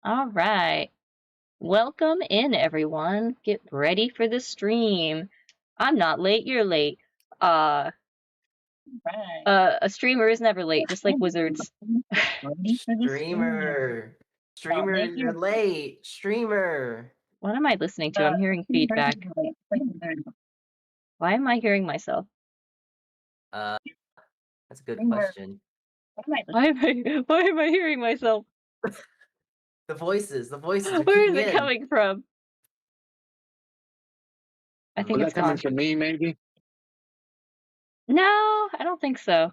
All right. Welcome in, everyone. Get ready for the stream. I'm not late, you're late. A streamer is never late, just like wizards. Streamer. Streamer, you're late. Streamer. What am I listening to? I'm hearing feedback. Why am I hearing myself? That's a good question. Why am I hearing myself? The voices are Where kicking is it in. coming from? I think it's coming gone. from me, maybe? No, I don't think so.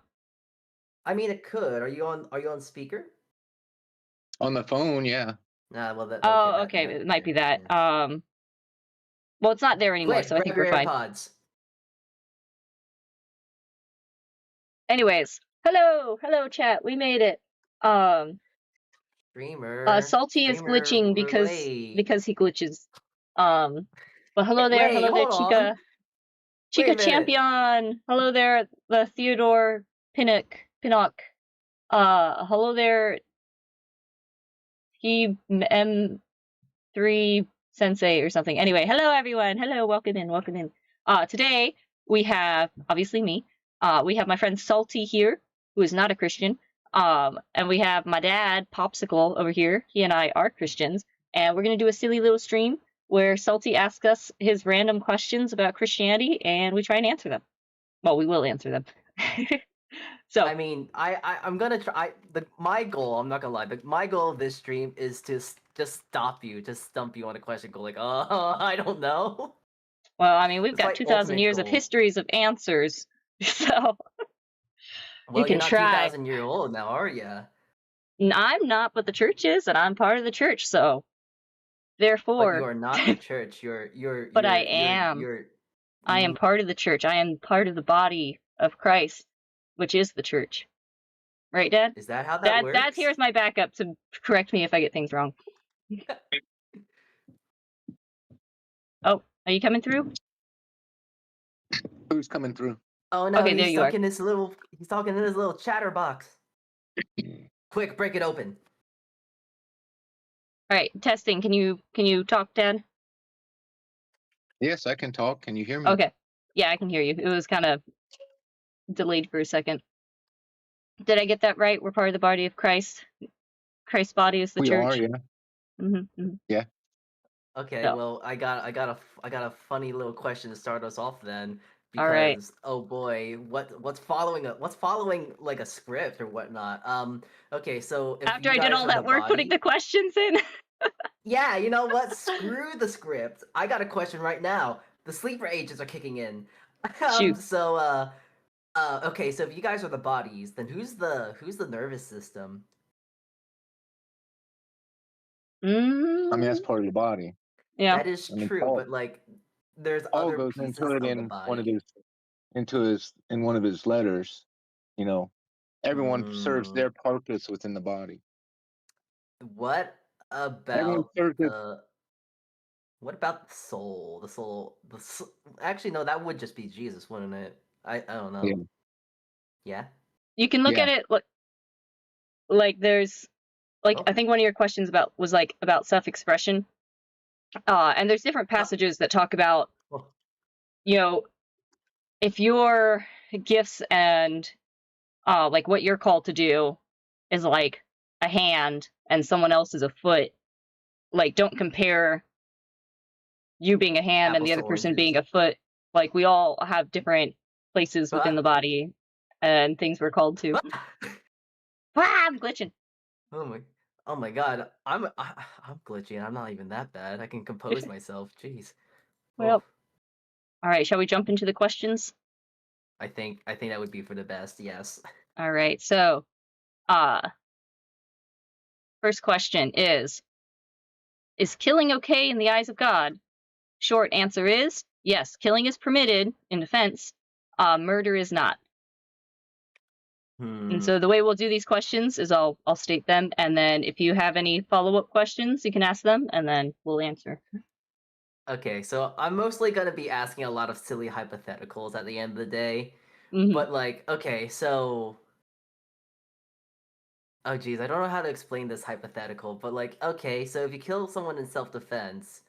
I mean, it could. Are you on speaker? On the phone, yeah. Well, Okay, it might be that. Yeah. Well, it's not there anymore, so I think we're fine. AirPods. Anyways, hello, chat. We made it. Streamer. Salty is glitching because he glitches. But hello there, Chica. Chica Champion. Hello there, the Theodore Pinnock. Hello there, he M3 Sensei or something. Anyway, hello everyone. Hello, welcome in. Today we have obviously me. We have my friend Salty here, who is not a Christian. And we have my dad, Popsicle, over here. He and I are Christians, and we're gonna do a silly little stream where Salty asks us his random questions about Christianity, and we try and answer them. Well, we will answer them. So I mean, I'm gonna try. My goal, I'm not gonna lie, but my goal of this stream is to just stump you on a question. Go like, oh, I don't know. Well, I mean, we've got 2,000 years of histories of answers, so well, you can not try. 2,000 years old now, are you? I'm not, but the church is, and I'm part of the church, so therefore. But you are not the church. You're. But I am. I am part of the church. I am part of the body of Christ, which is the church. Right, Dad? Is that how that works? Dad, here's my backup to correct me if I get things wrong. Oh, are you coming through? Who's coming through? Oh no, okay, he's talking in his little chatterbox. Quick, break it open. All right, testing. Can you talk, Dad? Yes, I can talk. Can you hear me? Okay. Yeah, I can hear you. It was kind of delayed for a second. Did I get that right? We're part of the body of Christ. Christ's body is the church. We are, yeah. Yeah. Okay, so. Well, I got a funny little question to start us off then. Because, all right. Oh boy, what's following like a script or whatnot? Okay, so if after I did all that work putting the questions in. Yeah, you know what? Screw the script. I got a question right now. The sleeper agents are kicking in. Shoot. So okay, so if you guys are the bodies, then who's the nervous system? I mean, that's part of the body. Yeah, that is true. But like, there's Paul other goes pieces into it of in the body. in one of his letters. You know, everyone serves their purpose within the body. What about what about the soul? The soul. Actually, no, that would just be Jesus, wouldn't it? I don't know. Yeah. You can look at it like there's like I think one of your questions was about self-expression. And there's different passages that talk about if your gifts and like what you're called to do is like a hand and someone else is a foot, like don't compare you being a hand and the other person being a foot. Like we all have different places within the body and things we're called to. I'm glitching. Oh my god, I'm glitchy and I'm not even that bad. I can compose myself. Jeez. Well, all right. Shall we jump into the questions? I think that would be for the best. Yes. All right. So, first question is killing okay in the eyes of God? Short answer is yes. Killing is permitted in defense. Murder is not. And so the way we'll do these questions is I'll state them, and then if you have any follow-up questions, you can ask them, and then we'll answer. Okay, so I'm mostly going to be asking a lot of silly hypotheticals at the end of the day. But like, okay, so Oh geez, I don't know how to explain this hypothetical, but like, okay, so if you kill someone in self-defense,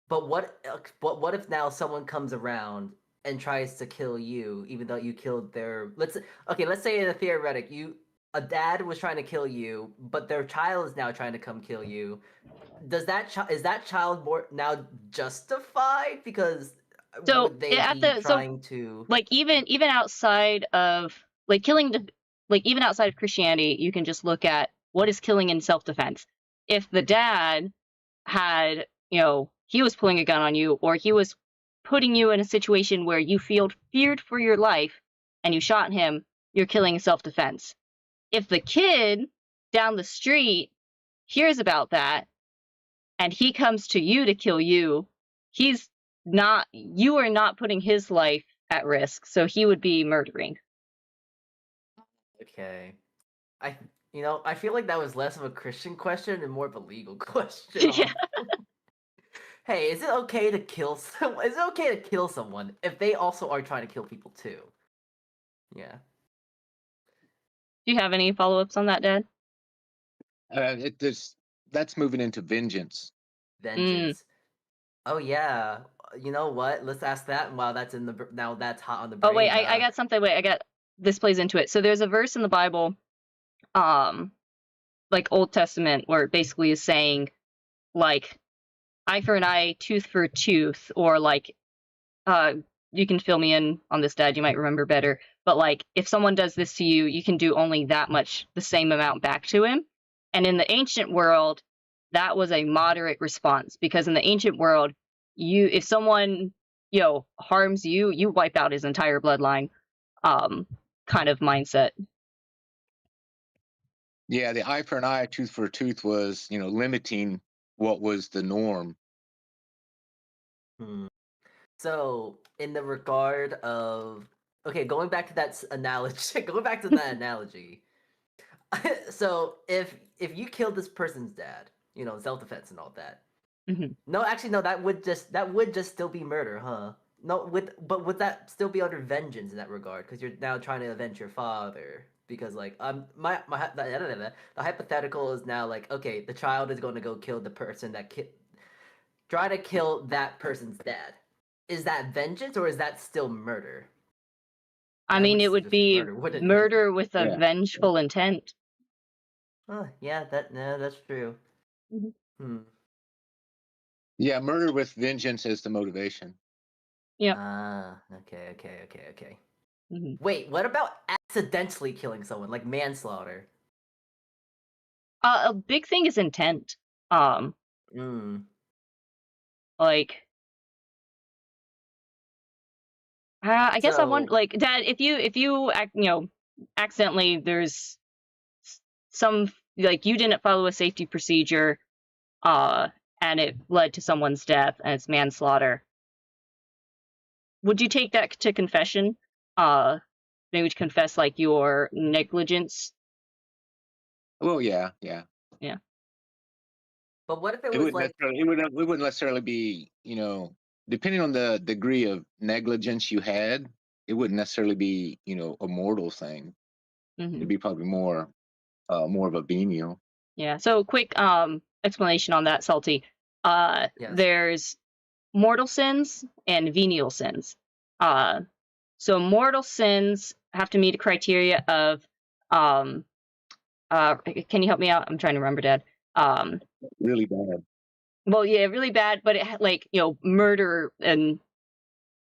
but what if now someone comes around and tries to kill you, even though you killed their let's say in a theoretic, a dad was trying to kill you, but their child is now trying to come kill you. Is that child more now justified because So would they be trying to like even outside of like even outside of Christianity, you can just look at what is killing in self-defense. If the dad had, he was pulling a gun on you, or he was putting you in a situation where you feared for your life and you shot him, you're killing in self-defense. If the kid down the street hears about that and he comes to you to kill you, you are not putting his life at risk, so he would be murdering. Okay. I feel like that was less of a Christian question and more of a legal question. Yeah. Hey, is it okay to kill someone if they also are trying to kill people too? Yeah. Do you have any follow-ups on that, Dad? That's moving into vengeance. Vengeance. Oh yeah. You know what? Let's ask that while that's that's hot on the brain. Oh wait, I got something. Wait, this plays into it. So there's a verse in the Bible, like Old Testament, where it basically is saying, like, eye for an eye, tooth for a tooth, or like, you can fill me in on this, Dad, you might remember better, but like, if someone does this to you, you can do only that much, the same amount back to him. And in the ancient world, that was a moderate response, because in the ancient world, if someone, harms you, you wipe out his entire bloodline, kind of mindset. Yeah, the eye for an eye, tooth for a tooth was, limiting what was the norm. So, in the regard of going back to that analogy, so if you killed this person's dad, self-defense and all that. Mm-hmm. No, actually, no. That would just still be murder, huh? No, but would that still be under vengeance in that regard? Because you're now trying to avenge your father. Because like the hypothetical is now like, okay, the child is going to go kill the person try to kill that person's dad. Is that vengeance or is that still murder? I mean, it would be murder with a vengeful intent. Yeah, that's true. Mm-hmm. Yeah, murder with vengeance is the motivation. Yeah. Okay. Mm-hmm. Wait, what about accidentally killing someone, like manslaughter? A big thing is intent. Like, I guess I want, like, Dad, if you accidentally, there's some, like, you didn't follow a safety procedure, and it led to someone's death, and it's manslaughter. Would you take that to confession? Maybe to confess, like, your negligence? Well, yeah. But what if it was like... It wouldn't necessarily be, depending on the degree of negligence you had, it wouldn't necessarily be, a mortal thing. Mm-hmm. It'd be probably more of a venial. Yeah. So quick explanation on that, Salty. Yes. There's mortal sins and venial sins. So mortal sins have to meet a criteria of can you help me out? I'm trying to remember, Dad. Really bad. Well, yeah, really bad, but it like, murder and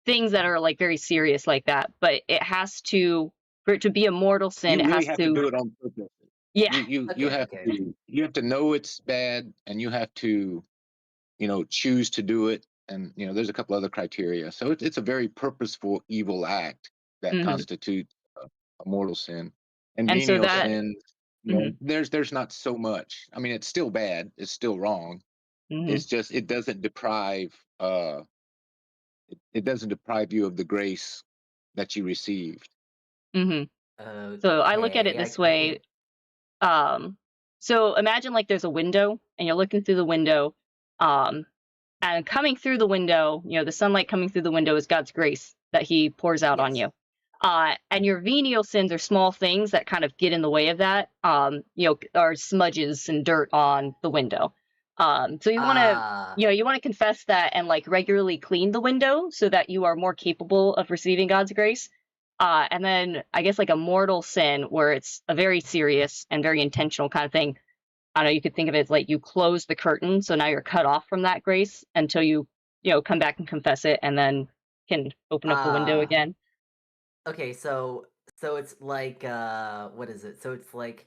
things that are like very serious like that. But it has to, for it to be a mortal sin, you really it has to do it on purpose. Yeah. You have to know it's bad, and you have to, choose to do it. And, there's a couple other criteria. So it's a very purposeful evil act that constitutes a mortal sin. And venial sins, there's not so much. I mean, it's still bad. It's still wrong. It's just, it doesn't deprive you of the grace that you received. So I look at it this way. So imagine like there's a window and you're looking through the window, and coming through the window, the sunlight coming through the window is God's grace that he pours out on you. And your venial sins are small things that kind of get in the way of that, are smudges and dirt on the window. So you want to, you want to confess that and like regularly clean the window so that you are more capable of receiving God's grace. And then I guess like a mortal sin where it's a very serious and very intentional kind of thing. I don't know, you could think of it as like you close the curtain, so now you're cut off from that grace until you come back and confess it, and then can open up the window again. Okay, so it's like what is it? So it's like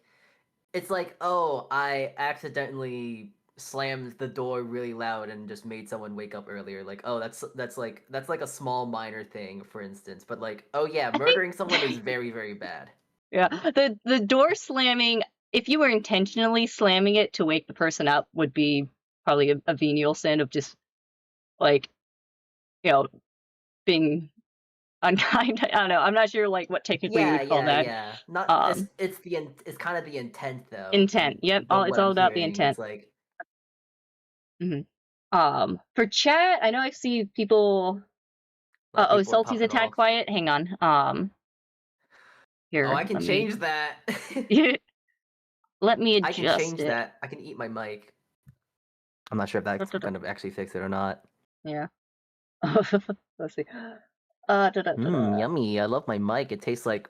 oh, I accidentally slammed the door really loud and just made someone wake up earlier. Like, oh, that's like a small minor thing, for instance. But like, oh yeah, murdering someone is very, very bad. Yeah, the door slamming, if you were intentionally slamming it to wake the person up, would be probably a venial sin of just like being unkind. I don't know. I'm not sure like what technically we would call that. Yeah. Not it's kind of the intent though. Intent. Yep. It's all about the intent. It's like. For chat, I know I see people. Oh, Salty's attack quiet. Hang on. Here. Oh, I can change that. Let me adjust I can change that. I can eat my mic. I'm not sure if that's gonna actually fix it or not. Yeah. Let's see. Yummy. I love my mic. It tastes like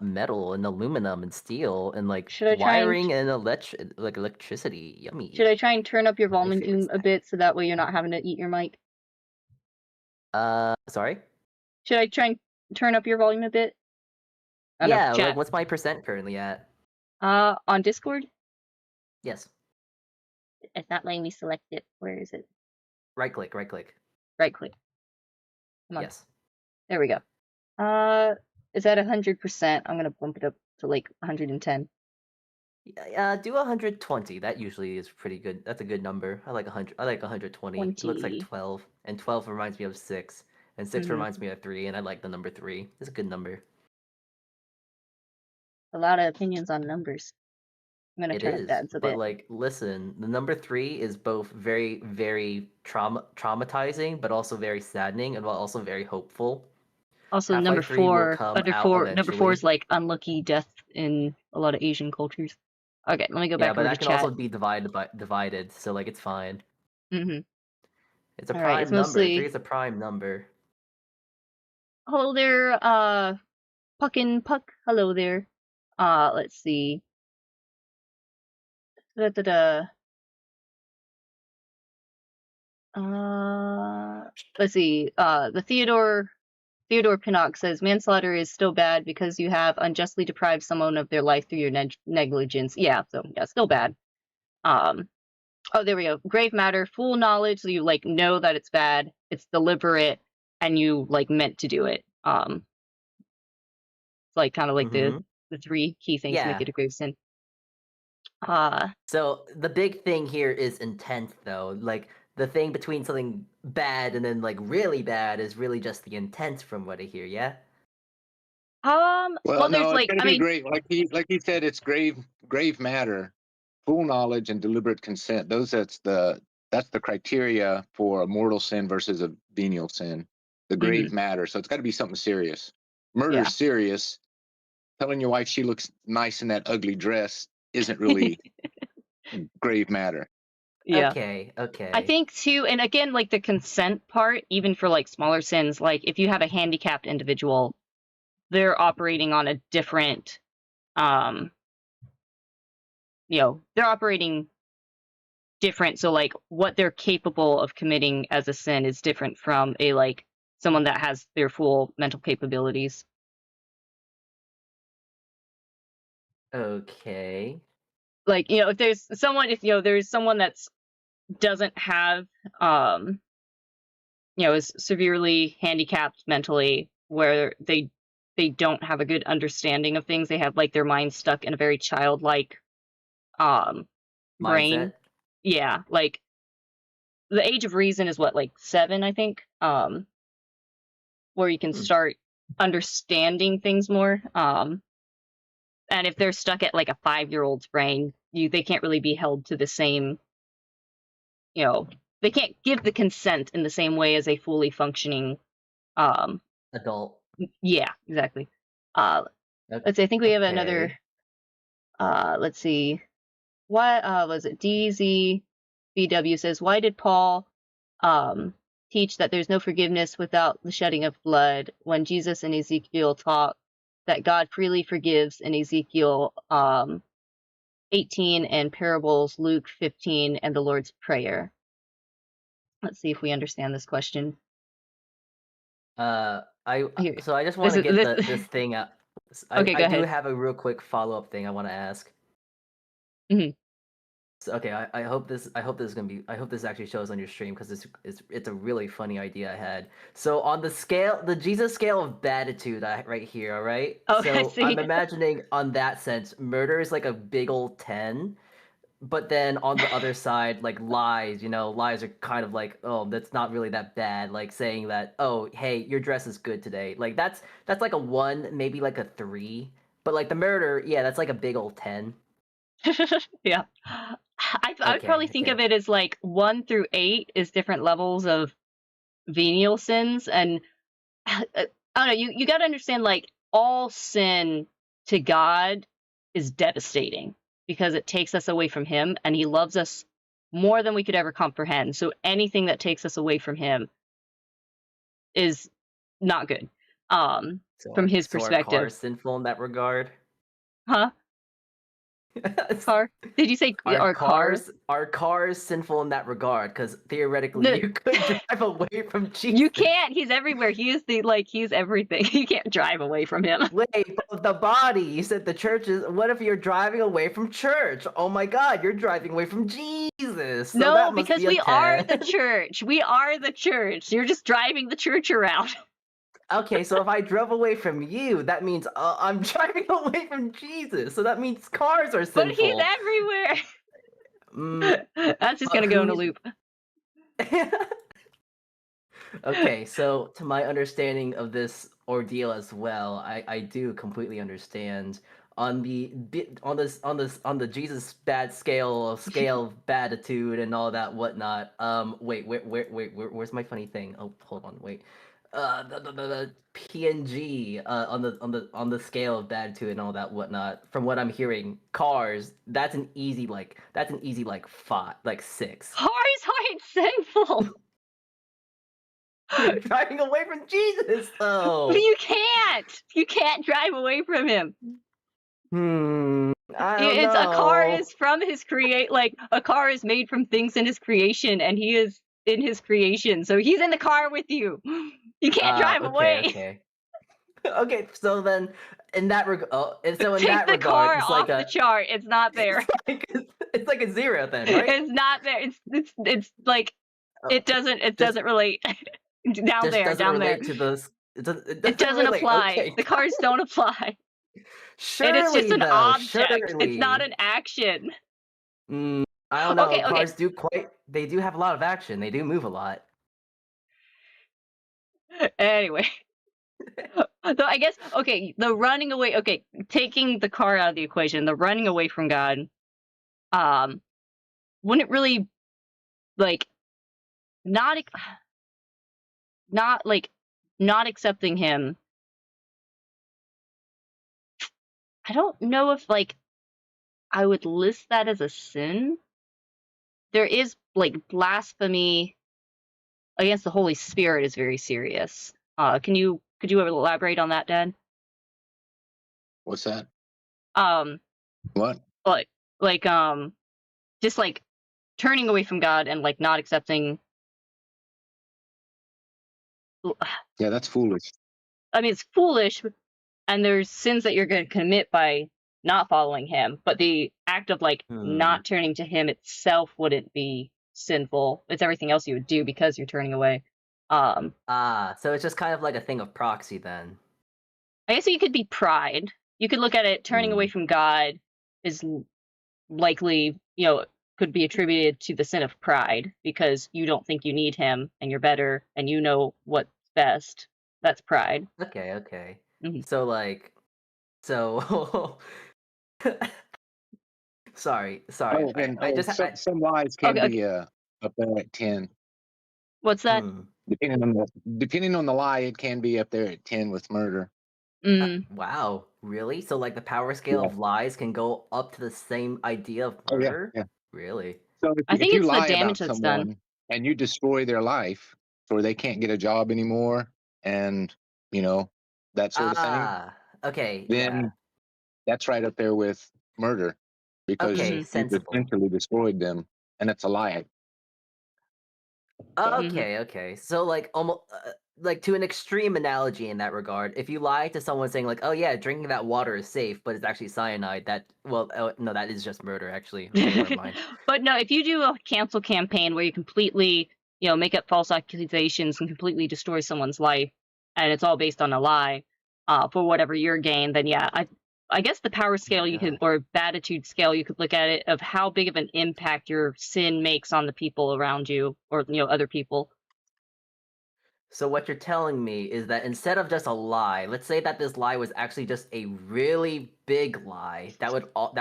metal and aluminum and steel and like wiring and electricity. Yummy. Should I try and turn up your volume a bit so that way you're not having to eat your mic? Sorry? Should I try and turn up your volume a bit? Yeah, like what's my percent currently at? On Discord? Yes. It's not letting me select it. Where is it? Right click. Right click. Come on. Yes. There we go. Is that 100%? I'm gonna bump it up to like 110. Do 120. That usually is pretty good. That's a good number. I like 100. I like 120. 20. It looks like 12, and 12 reminds me of 6, and 6 reminds me of 3, and I like the number 3. It's a good number. A lot of opinions on numbers. I'm gonna turn up that a bit. But like, listen, the number 3 is both very, very traumatizing, but also very saddening, and also very hopeful. Also, number 4, number 4 is like unlucky death in a lot of Asian cultures. Okay, let me go back. Yeah, but that can also be divided, so like it's fine. It's a prime number. 3 is a prime number. Hello there, Puck. Hello there. Let's see. Let's see. The Theodore Pinnock says manslaughter is still bad because you have unjustly deprived someone of their life through your negligence. Yeah, so yeah, still bad. Oh, there we go. Grave matter, full knowledge, so you like know that it's bad, it's deliberate, and you like meant to do it. It's like kind of like the 3 key things to make it a grave sin. So the big thing here is intent, though. Like the thing between something bad and then like really bad is really just the intent, from what I hear. Yeah. Well, no, it's gonna be great. Like he said, it's grave matter, full knowledge, and deliberate consent. That's the criteria for a mortal sin versus a venial sin. The grave matter. So it's got to be something serious. Murder is serious. Telling your wife she looks nice in that ugly dress isn't really grave matter. Yeah. Okay. I think too, and again, like the consent part, even for like smaller sins, like if you have a handicapped individual, they're operating on a different, they're operating different. So like what they're capable of committing as a sin is different from a like someone that has their full mental capabilities. Okay. Like, if there's someone that's doesn't have, is severely handicapped mentally, where they don't have a good understanding of things. They have like their mind stuck in a very childlike brain. Mindset. Yeah, like the age of reason is what, like 7, I think, where you can start understanding things more. And if they're stuck at like a 5-year-old's brain, they can't really be held to the same, they can't give the consent in the same way as a fully functioning adult. Yeah, exactly. Let's see. I think we have another. Let's see. What was it? DZBW says, why did Paul teach that there's no forgiveness without the shedding of blood when Jesus and Ezekiel taught that God freely forgives in Ezekiel 18 and parables Luke 15 and the Lord's Prayer? Let's see if we understand this question. So I just want to get this thing out. Okay, go I ahead. do have a real quick follow-up thing I want to ask. Mm-hmm. So, okay, I hope this actually shows on your stream because it's a really funny idea I had. So on the Jesus scale of beatitude right here, all right? Oh, so I see. I'm imagining on that sense, murder is like a big old 10, but then on the other side, like lies are kind of like, oh, that's not really that bad. Like saying that, oh, hey, your dress is good today. Like that's like a 1, maybe like a 3. But like the murder, yeah, that's like a big old 10. Yeah. I would probably think of it as like 1 through 8 is different levels of venial sins. And I don't know, you got to understand, like, all sin to God is devastating because it takes us away from him, and he loves us more than we could ever comprehend. So anything that takes us away from him is not good from his perspective. Are cars sinful in that regard? Huh? Car? Did you say are cars sinful in that regard? Because theoretically, you could drive away from Jesus. You can't. He's everywhere. He's everything. You can't drive away from him. Wait, but the body. You said the church is. What if you're driving away from church? Oh my God, you're driving away from Jesus. So no, because we are the church. We are the church. You're just driving the church around. Okay, so if I drove away from you, that means I'm driving away from Jesus. So that means cars are sinful. But he's everywhere. That's just gonna go in a loop. Okay, so to my understanding of this ordeal as well, I do completely understand on the Jesus bad scale of beatitude and all that whatnot. Where's my funny thing? Oh, hold on, wait. The PNG on the scale of beatitude and all that whatnot. From what I'm hearing, cars, that's an easy 5, like 6. Cars aren't sinful. You're driving away from Jesus, though. But you can't drive away from him. I don't know. A car is from his a car is made from things in his creation, and he is in his creation, so he's in the car with you. You can't drive away. Okay, so then in that regard, take the car off the chart. It's not there. It's like a 0 then, right? It's not there. It's like it doesn't relate. down there. It doesn't apply. Okay. The cars don't apply. Surely, it is just an object. Surely. It's not an action. I don't know. Cars do they do have a lot of action. They do move a lot. Anyway. So I guess, the running away, taking the car out of the equation, the running away from God, wouldn't really, not accepting him. I don't know if, I would list that as a sin. There is, blasphemy against the Holy Spirit is very serious. Could you elaborate on that, Dad? What's that? What? Just turning away from God and not accepting. Yeah, that's foolish. I mean, it's foolish, and there's sins that you're going to commit by not following him, but the act of not turning to him itself wouldn't be sinful. It's everything else you would do because you're turning away. So it's just kind of like a thing of proxy then. I guess you could be pride. You could look at it, turning away from God is likely, could be attributed to the sin of pride because you don't think you need him and you're better and you know what's best. That's pride. Okay. Mm-hmm. So sorry. Oh, some lies can be up there at 10. What's that? Depending on the lie, it can be up there at 10 with murder. Wow, really? So like the power scale Yeah. of lies can go up to the same idea of Oh, murder? yeah. Really? So I if think you it's the lie damage about that's done. someone and you destroy their life, so they can't get a job anymore, and that sort of thing, Okay, then that's right up there with murder, because Okay, you've sensible. essentially destroyed them, and it's a lie. Okay. So like almost like to an extreme analogy in that regard, if you lie to someone saying like, "Oh yeah, drinking that water is safe," but it's actually cyanide, no, that is just murder actually. Okay, never mind. But no, if you do a cancel campaign where you completely, make up false accusations and completely destroy someone's life, and it's all based on a lie, for whatever your gain, then yeah, I guess the power scale or beatitude scale, you could look at it of how big of an impact your sin makes on the people around you, or other people. So what you're telling me is that instead of just a lie, let's say that this lie was actually just a really big lie, that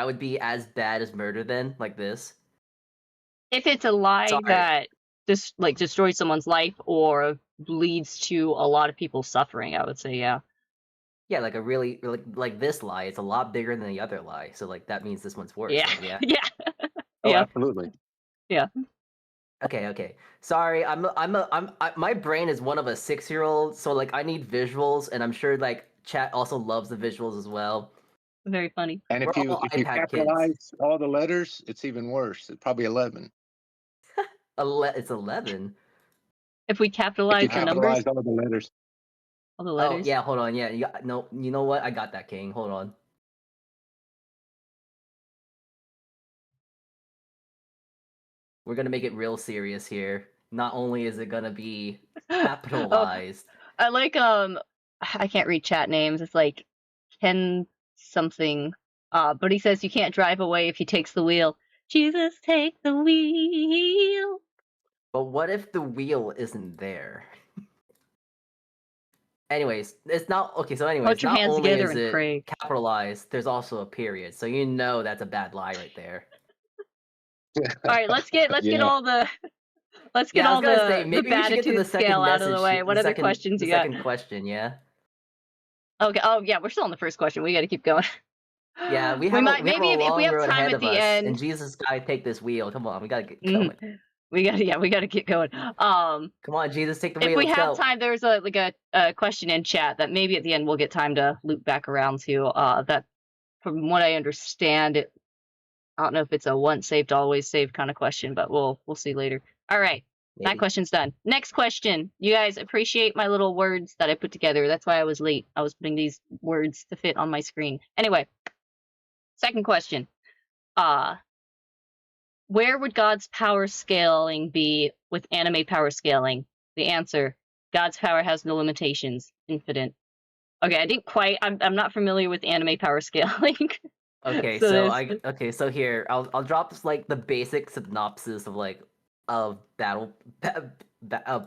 would be as bad as murder then, like this? If it's a lie that destroys someone's life or leads to a lot of people suffering, I would say, yeah. Yeah, like a really like this lie, it's a lot bigger than the other lie. So like that means this one's worse. Yeah. Then, yeah. Yeah. Oh, yeah. absolutely. Yeah. Okay. Sorry, my brain is one of a 6-year-old, so like I need visuals, and I'm sure like chat also loves the visuals as well. Very funny. And if you capitalize all the letters, it's even worse. It's probably 11. It's 11. If we capitalize the numbers, all the letters. All the letters. Oh yeah, hold on. Yeah, you know what? I got that, King. Hold on. We're gonna make it real serious here. Not only is it gonna be capitalized. I like I can't read chat names. It's like Ken something. But he says you can't drive away if he takes the wheel. Jesus, take the wheel. But what if the wheel isn't there? Anyways, it's not okay. So anyways, put your hands together and pray. Capitalized, there's also a period, so that's a bad lie right there. All right, let's get all the beatitude scale out of the way. What other questions you got? Second question, yeah. Okay. Oh yeah, we're still on the first question. We got to keep going. Yeah, we have if we have time at the end. And Jesus, guy, take this wheel. Come on, we gotta get going. We gotta get going. Come on, Jesus, take the wheel. If we have time, there's a question in chat that maybe at the end we'll get time to loop back around to. That, from what I understand, I don't know if it's a once saved always saved kind of question, but we'll see later. All right, maybe. That question's done. Next question. You guys appreciate my little words that I put together. That's why I was late. I was putting these words to fit on my screen. Anyway, second question. Where would God's power scaling be with anime power scaling? The answer: God's power has no limitations, infinite. Okay, I didn't quite. I'm not familiar with anime power scaling. Okay, so here I'll drop like the basic synopsis of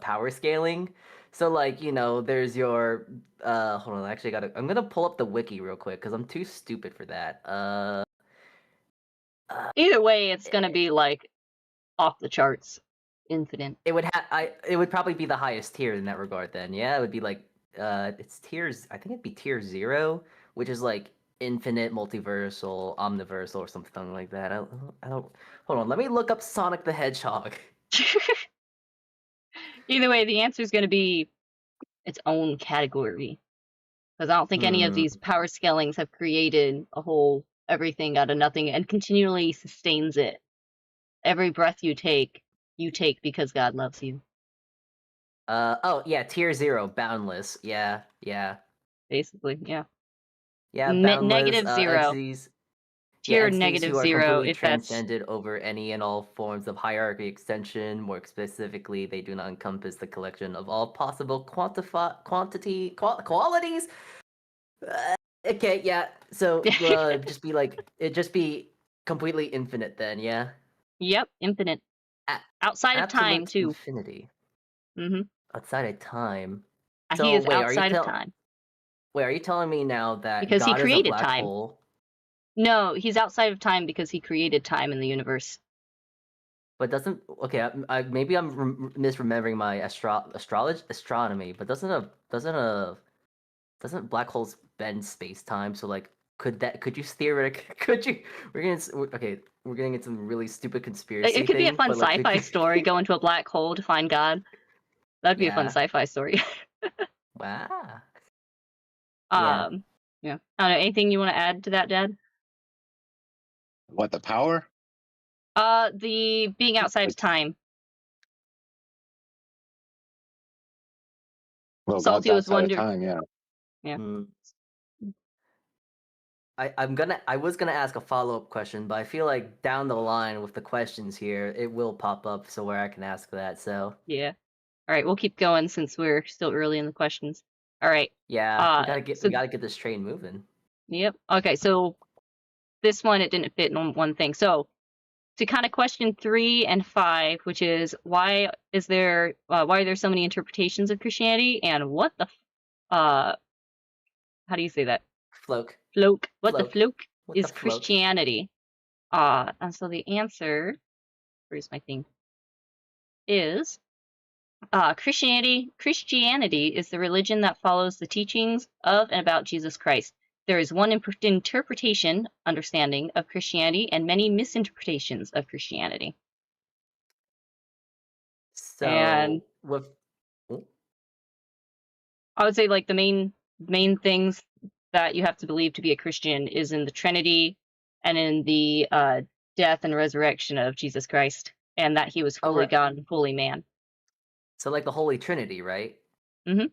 power scaling. So like there's your hold on, actually I'm gonna pull up the wiki real quick because I'm too stupid for that. Either way, it's gonna be like off the charts, infinite. It would probably be the highest tier in that regard. Then yeah, it would be like it's tiers. I think it'd be tier 0, which is like infinite, multiversal, omniversal, or something like that. I don't. Hold on, let me look up Sonic the Hedgehog. Either way, the answer is gonna be its own category, because I don't think any of these power scalings have created a whole everything out of nothing and continually sustains it. Every breath you take because God loves you. Oh yeah, tier 0, boundless. Yeah. Basically, yeah. Yeah, boundless. -0. Entities, Tier -0 if transcended over any and all forms of hierarchy extension. More specifically, they do not encompass the collection of all possible qualities. Okay, yeah. So it'd just be completely infinite then, yeah. Yep, infinite. Outside of time too. Infinity. Mm-hmm. Outside of time. He is outside of time. Wait, are you telling me now that because God he created is a black time? Hole? No, he's outside of time because he created time in the universe. But doesn't maybe I'm misremembering my astronomy, but doesn't black holes bend space time? So like, could you theoretically we're getting into some really stupid conspiracy It could be a thing, fun but like, sci-fi story. Go into a black hole to find God. That'd be a fun Yeah. sci-fi story. Wow. Yeah. Yeah. I don't know, anything you want to add to that, Dad? What, the power? The being outside of time. Well, Salty God's was outside of wondering. time, yeah. Yeah. I was gonna ask a follow-up question, but I feel like down the line with the questions here, it will pop up so where I can ask that. So Yeah. All right, we'll keep going since we're still early in the questions. All right. yeah, we gotta get this train moving. Yep. Okay, so this one it didn't fit in one thing. So to kind of question 3 and 5, which is why are there so many interpretations of Christianity, and what the how do you say that? Floke. What the fluke What is the floke? Christianity? And so the answer, where's my thing? Is Christianity is the religion that follows the teachings of and about Jesus Christ. There is one interpretation, understanding of Christianity, and many misinterpretations of Christianity. So And with I would say like the main things that you have to believe to be a Christian is in the Trinity and in the death and resurrection of Jesus Christ, and that he was fully God and fully man. So like the Holy Trinity, right? Mm-hmm.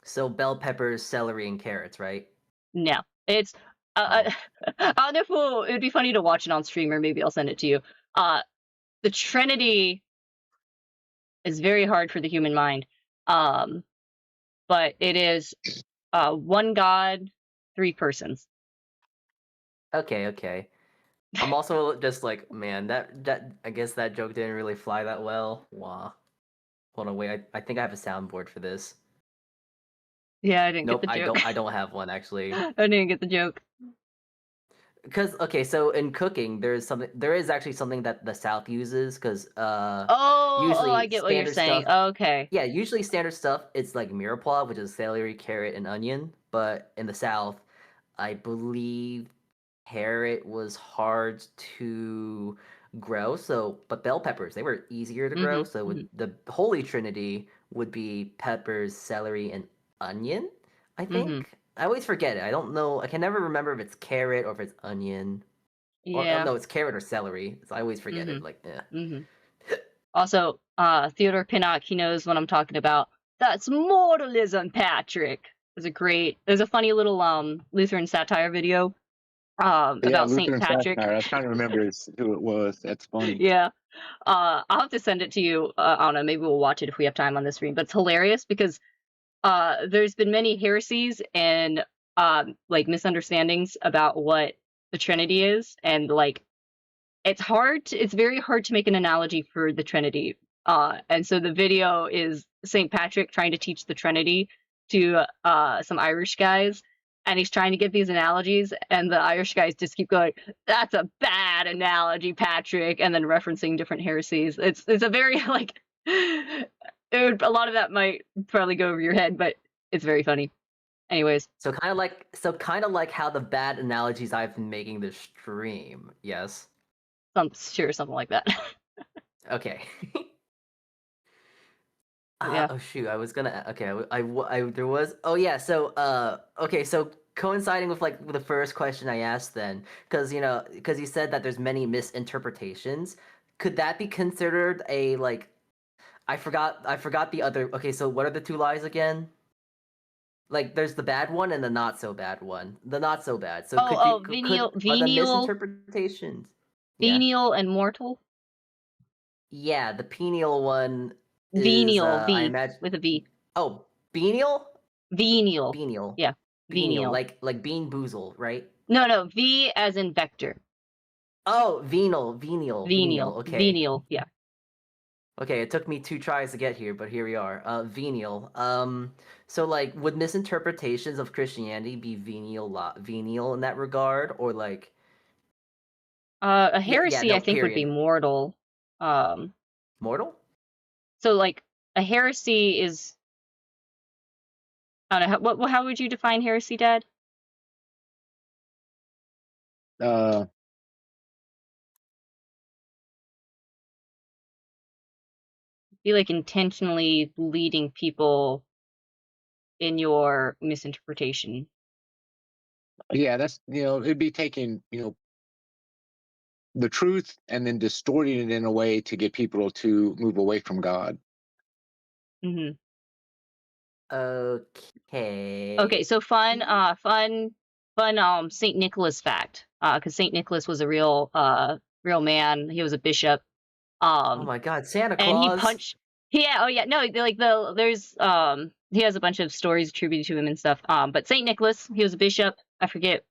So bell peppers, celery, and carrots, right? No, it's I don't know if it'd be funny to watch it on stream, or maybe I'll send it to you. The Trinity is very hard for the human mind, but it is one God, 3 persons. Okay. I'm also just like, man, that I guess that joke didn't really fly that well. Wow. Hold on, wait. I think I have a soundboard for this. Yeah, I didn't get the joke. I don't have one actually. I didn't get the joke. Because so in cooking, there is actually something that the South uses because usually I get what you're saying. stuff, Okay. Yeah, usually standard stuff it's like mirepoix, which is celery, carrot, and onion. But in the South, I believe carrot was hard to grow. But bell peppers, they were easier to grow. So the Holy Trinity would be peppers, celery, and onion, I think. I always forget it. I don't know. I can never remember if it's carrot or if it's onion. Yeah. Or no, it's carrot or celery. So I always forget it. Like, yeah. Also, Theodore Pinnock, he knows what I'm talking about. That's mortalism, Patrick. There's a funny little Lutheran satire video about St. Patrick. Satire. I was trying to remember who it was. That's funny. Yeah. I'll have to send it to you. I don't know, maybe we'll watch it if we have time on this stream. But it's hilarious because there's been many heresies and like misunderstandings about what the Trinity is, and like it's very hard to make an analogy for the Trinity. And so the video is St. Patrick trying to teach the Trinity to some Irish guys, and he's trying to get these analogies, and the Irish guys just keep going, "That's a bad analogy, Patrick," and then referencing different heresies. It's a very like a lot of that might probably go over your head, but it's very funny. Anyways, so kind of like how the bad analogies I've been making this stream. Yes. Sure, something like that. Okay. Yeah. Oh shoot! I was gonna. Okay, there was. Oh yeah. So okay. So coinciding with like the first question I asked, then, because you said that there's many misinterpretations. Could that be considered a like? I forgot the other. Okay, so what are the 2 lies again? Like, there's the bad one and the not so bad one. The not so bad. So venial, are the misinterpretations venial and mortal? Yeah, the penial one. Venial, is, V, I imagine, with a V. Oh, venial? Venial. Venial. Yeah, venial. Like bean boozle, right? No, V as in vector. Oh, venial. Okay. Venial, yeah. Okay, it took me 2 tries to get here, but here we are. Venial. So like, would misinterpretations of Christianity be venial in that regard, or like? A heresy, I think, would be mortal. Mortal? So like a heresy is, I don't know, how would you define heresy, Dad? Be like intentionally leading people in your misinterpretation. Yeah, that's, it'd be taking, the truth and then distorting it in a way to get people to move away from God. Mm-hmm. Okay. Okay, so fun Saint Nicholas fact. Because Saint Nicholas was a real man. He was a bishop. Oh my God, Santa And he Claus. punched. Yeah, oh yeah, no, there's he has a bunch of stories attributed to him and stuff. But Saint Nicholas, he was a bishop. I forget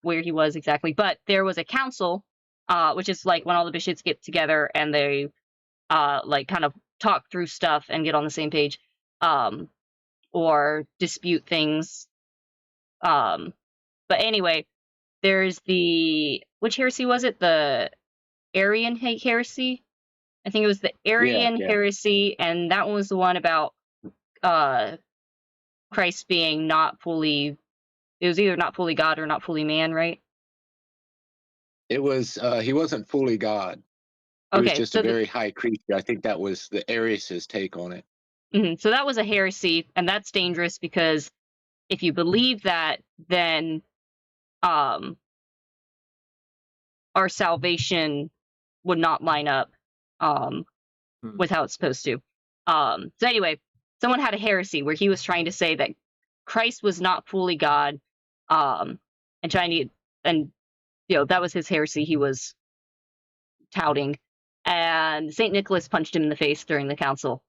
where he was exactly, but there was a council, which is like when all the bishops get together and they like kind of talk through stuff and get on the same page, or dispute things. But anyway, there's which heresy was it? The Arian heresy? I think it was the Arian heresy, and that one was the one about Christ being not fully. It was either not fully God or not fully man, right? It was he wasn't fully God. He was just so a very high creature. I think that was the Arius' take on it. So that was a heresy, and that's dangerous because if you believe that, then our salvation would not line up with how it's supposed to. So anyway, someone had a heresy where he was trying to say that Christ was not fully God, and that was his heresy he was touting, and Saint Nicholas punched him in the face during the council.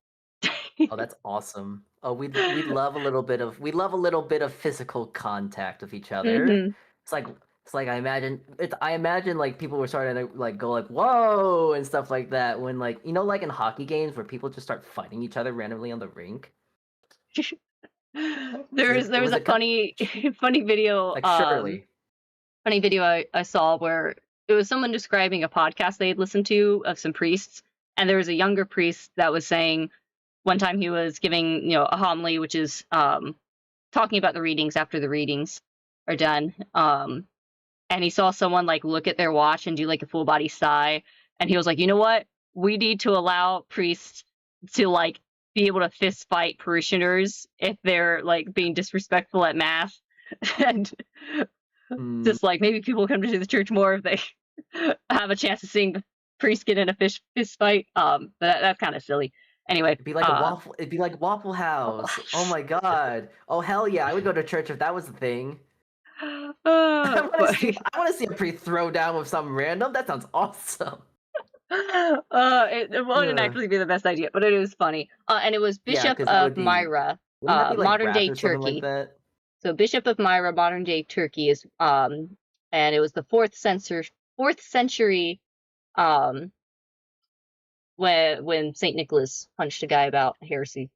Oh, that's awesome. Oh, we love a little bit of physical contact with each other. Mm-hmm. It's like I imagine like people were starting to like go like whoa and stuff like that when like like in hockey games where people just start fighting each other randomly on the rink. There was a funny video. Like Shirley. Funny video I saw where it was someone describing a podcast they had listened to of some priests, and there was a younger priest that was saying one time he was giving a homily, which is talking about the readings after the readings are done, and he saw someone like look at their watch and do like a full body sigh, and he was like, you know what, we need to allow priests to like be able to fist fight parishioners if they're like being disrespectful at mass. And just like maybe people come to the church more if they have a chance of seeing the priest get in a fist fight. But that's kind of silly. Anyway, it'd be like a waffle. It'd be like Waffle House. Oh my God. Oh hell yeah! I would go to church if that was the thing. I want to see a priest throw down with something random. That sounds awesome. It wouldn't actually be the best idea, but it is funny. And it was Bishop of Myra, modern day Turkey. Like so Bishop of Myra, modern day Turkey is and it was the 4th century when Saint Nicholas punched a guy about heresy.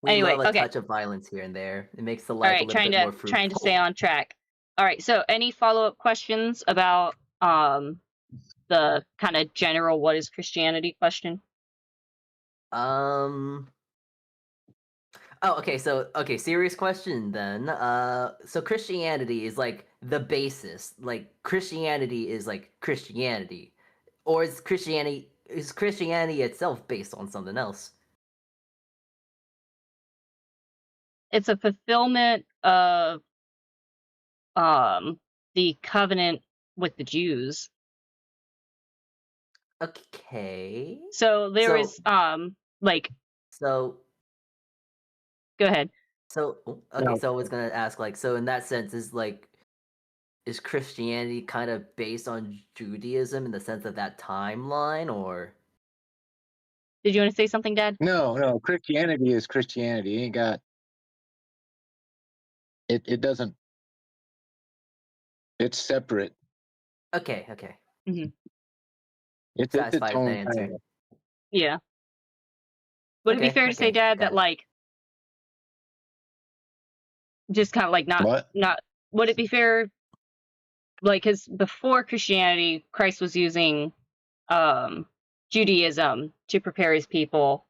We love a touch of violence here and there. It makes the life a little bit more fruitful. Trying to stay on track. All right, so any follow-up questions about the kind of general what is Christianity question? Oh, okay. So, serious question then. So Christianity is like the basis. Like Christianity is like Christianity, or is Christianity itself based on something else? It's a fulfillment of the covenant with the Jews. Okay. So there is like. So. Go ahead. So okay, no. So I was gonna ask like, so in that sense, is Christianity kind of based on Judaism in the sense of that timeline, or? Did you want to say something, Dad? No. Christianity is Christianity. It ain't got. It doesn't. It's separate. Okay. Mm-hmm. It's its own thing. Yeah. Would it be fair to say, Dad, that like, just kind of like not. Would it be fair like, because before Christianity, Christ was using Judaism to prepare his people,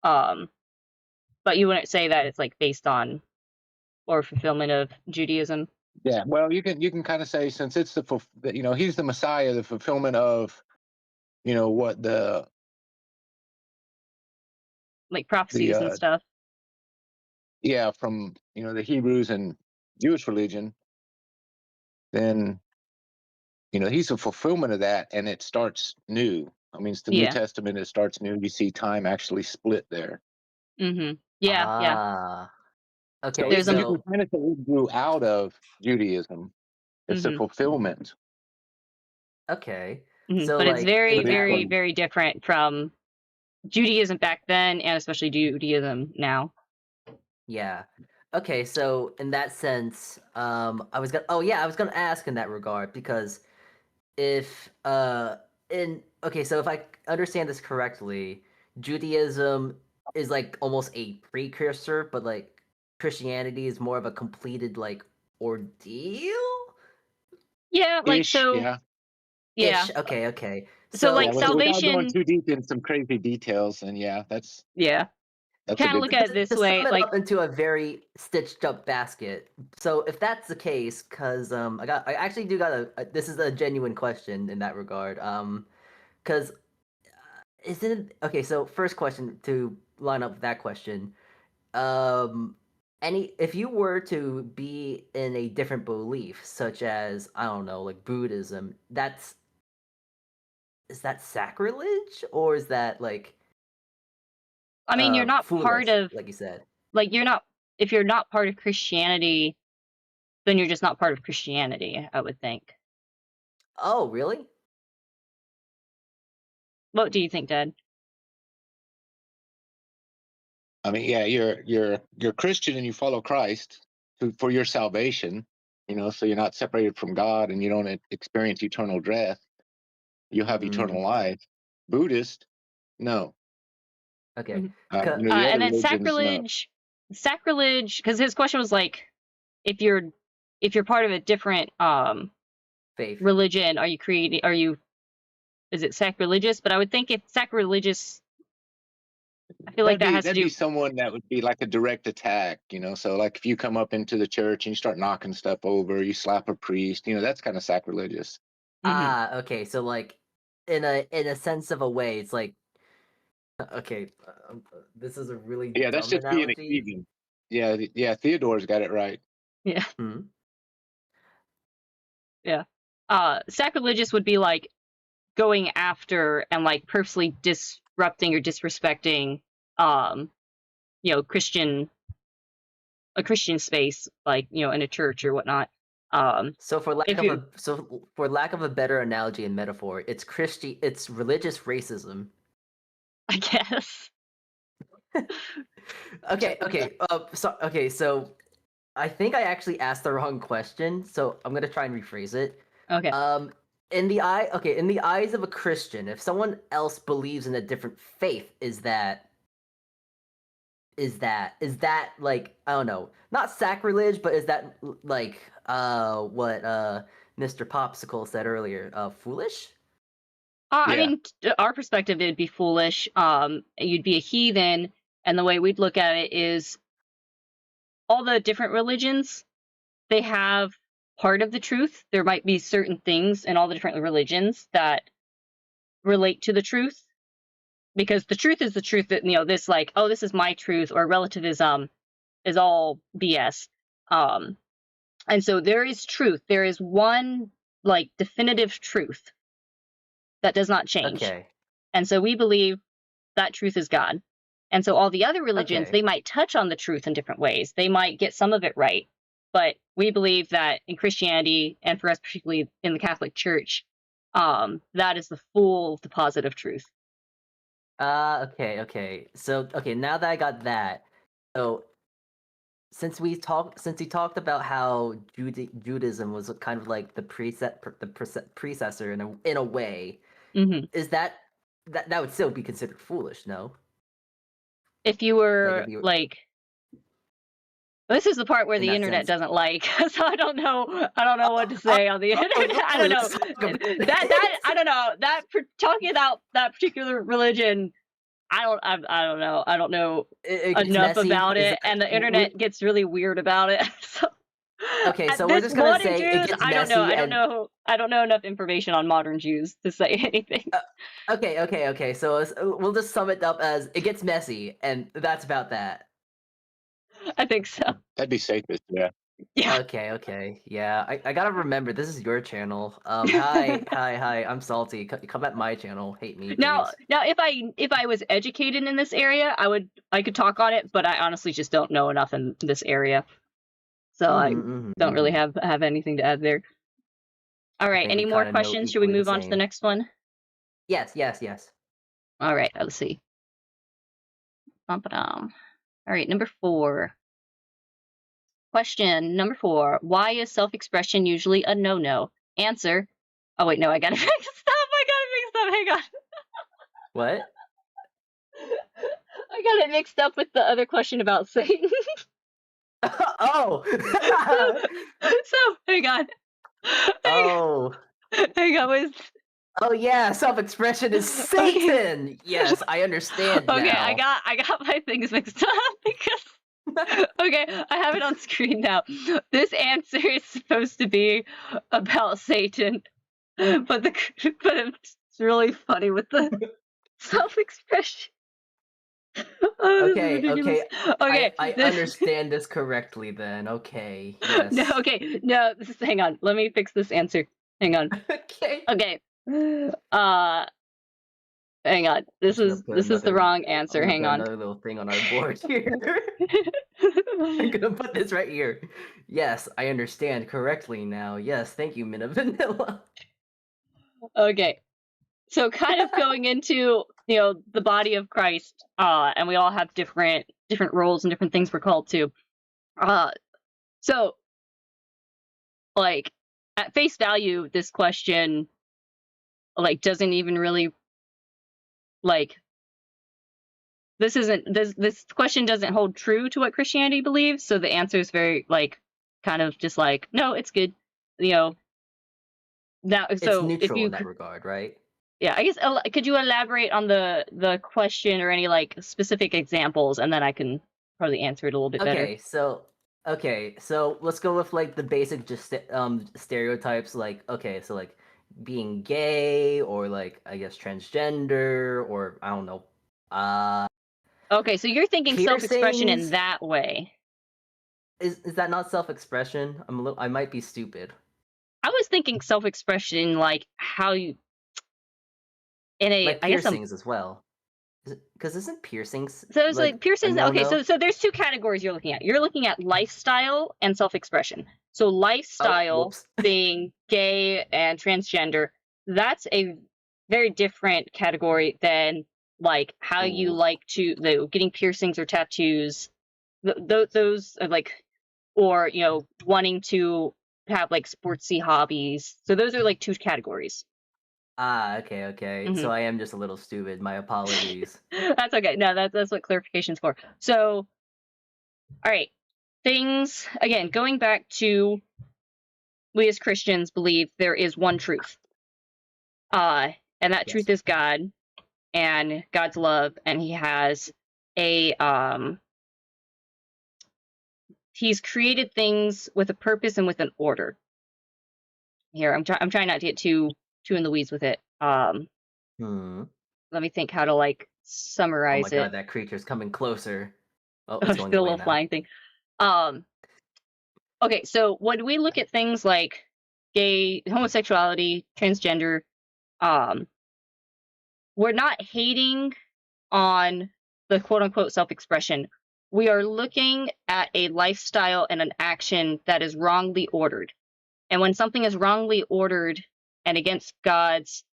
but you wouldn't say that it's like based on or fulfillment of Judaism. Yeah, well, you can kind of say, since it's he's the Messiah, the fulfillment of what the like prophecies and stuff. Yeah, from the Hebrews and Jewish religion, then he's a fulfillment of that, and it starts new. I mean, it's the New Testament. It starts new. You see time actually split there. Mm-hmm. Yeah, yeah. Okay, so there's you can kind of say we grew out of Judaism. It's a fulfillment. Okay. Mm-hmm. So, but like, it's very, very, very different from Judaism back then, and especially Judaism now. Yeah. Okay, so in that sense, I was gonna ask in that regard, because if so if I understand this correctly, Judaism is like almost a precursor, but like Christianity is more of a completed like ordeal. Yeah, like Ish, so. Yeah. Ish. Okay. So like salvation. Without going too deep in some crazy details, and that's kind of look at it this way, sum it like up into a very stitched up basket. So if that's the case, because I actually do got this is a genuine question in that regard. Because isn't it okay? So first question to line up with that question. If you were to be in a different belief, such as, I don't know, like Buddhism, is that sacrilege, or is that like? I mean, you're not foolish, part of, like you said. Like, if you're not part of Christianity, then you're just not part of Christianity, I would think. Oh, really? What do you think, Dad? I mean, yeah, you're Christian and you follow Christ for your salvation, so you're not separated from God and you don't experience eternal death. You have eternal life. Buddhist, no. Okay. And then sacrilege, because his question was like, if you're part of a different faith religion, is it sacrilegious? But I would think if sacrilegious, I feel like that'd be someone that would be like a direct attack, so like if you come up into the church and you start knocking stuff over, you slap a priest, that's kind of sacrilegious. Okay, so like in a sense of a way, it's like, okay, this is a really that's just analogy. being a heathen. Theodore's got it right. Sacrilegious would be like going after and like purposely disrupting or disrespecting a Christian space, like in a church or whatnot. So for lack of a better analogy and metaphor, it's religious racism, I guess. Okay. So I think I actually asked the wrong question, so I'm gonna try and rephrase it. Okay. In the eyes of a Christian, if someone else believes in a different faith, is that like, I don't know, not sacrilege, but is that like what Mr. Popsicle said earlier, foolish? I mean, our perspective, it'd be foolish. You'd be a heathen, and the way we'd look at it is all the different religions, they have part of the truth. There might be certain things in all the different religions that relate to the truth, because the truth is the truth. That this like, oh, this is my truth, or relativism is all BS. And so there is truth. There is one like definitive truth that does not change. Okay. And so we believe that truth is God. And so all the other religions, they might touch on the truth in different ways. They might get some of it right. But we believe that in Christianity, and for us particularly in the Catholic Church, that is the full deposit of truth. Okay. So, now that I got that, so since he talked about how Judaism was kind of like the predecessor in a way, is that would still be considered foolish, no? If you were like This is the part where in the that internet sense. doesn't like, so I don't know what to say on the internet. I don't know. That I don't know. Talking about that particular religion, I don't know It gets enough messy. about it, and the internet gets really weird about it. So Okay, so we're this just gonna modern say it Jews, gets I don't know. messy I don't and know. I don't know enough information on modern Jews to say anything. okay. So we'll just sum it up as it gets messy, and that's about that. I think so. That'd be safest, yeah. Yeah. Okay. Yeah, I gotta remember this is your channel. Hi. I'm Salty. Come at my channel. Hate me, please. Now, if I was educated in this area, I could talk on it, but I honestly just don't know enough in this area, so I don't really have anything to add there. All right. Any more questions? Should we move on to the next one? Yes. All right. Let's see. All right. Number 4. Question number 4. Why is self-expression usually a no-no? Answer. Oh, wait, no, I gotta fix up. Hang on. What? I got it mixed up with the other question about Satan. Oh! So, hang on. Hang on. Oh yeah, self-expression is Satan. Okay. Yes, I understand now. Okay, I got my things mixed up because okay, I have it on screen now. This answer is supposed to be about Satan, but it's really funny with the self-expression. Okay. I understand this correctly then. Okay. Yes. No. Hang on. Let me fix this answer. Hang on. Okay. Hang on. This is the wrong answer. Hang on. Another little thing on our board here. I'm gonna put this right here. Yes, I understand correctly now. Yes, thank you, Minna Vanilla. Okay. So kind of going into, the body of Christ, and we all have different roles and different things we're called to. So like at face value, this question doesn't even really this question doesn't hold true to what Christianity believes, so the answer is very kind of just no, it's good. Now it's so neutral if you in that regard, right? Yeah, I guess could you elaborate on the question or any specific examples, and then I can probably answer it a little bit better. So let's go with the basic just stereotypes being gay or I guess transgender or I don't know. Okay, so you're thinking self-expression in that way. Is that not self-expression? I might be stupid. I was thinking self-expression how you piercings as well. Because isn't piercings? So it's piercings. Okay, so there's 2 categories you're looking at. You're looking at lifestyle and self-expression. So lifestyle being gay and transgender, that's a very different category than how you like to getting piercings or tattoos. Those are or wanting to have sportsy hobbies. So those are 2 categories. Okay. Mm-hmm. So I am just a little stupid. My apologies. That's okay. No, that's what clarification's for. So, all right. Things, again, going back to we as Christians believe there is one truth. And that truth is God and God's love, and he has he's created things with a purpose and with an order. Here, I'm trying not to get too in the weeds with it. Let me think how to summarize it. Oh my god, that creature's coming closer. Oh, it's going still a little flying thing. Okay, so when we look at things like gay, homosexuality, transgender, we're not hating on the quote-unquote self-expression. We are looking at a lifestyle and an action that is wrongly ordered. And when something is wrongly ordered and against God's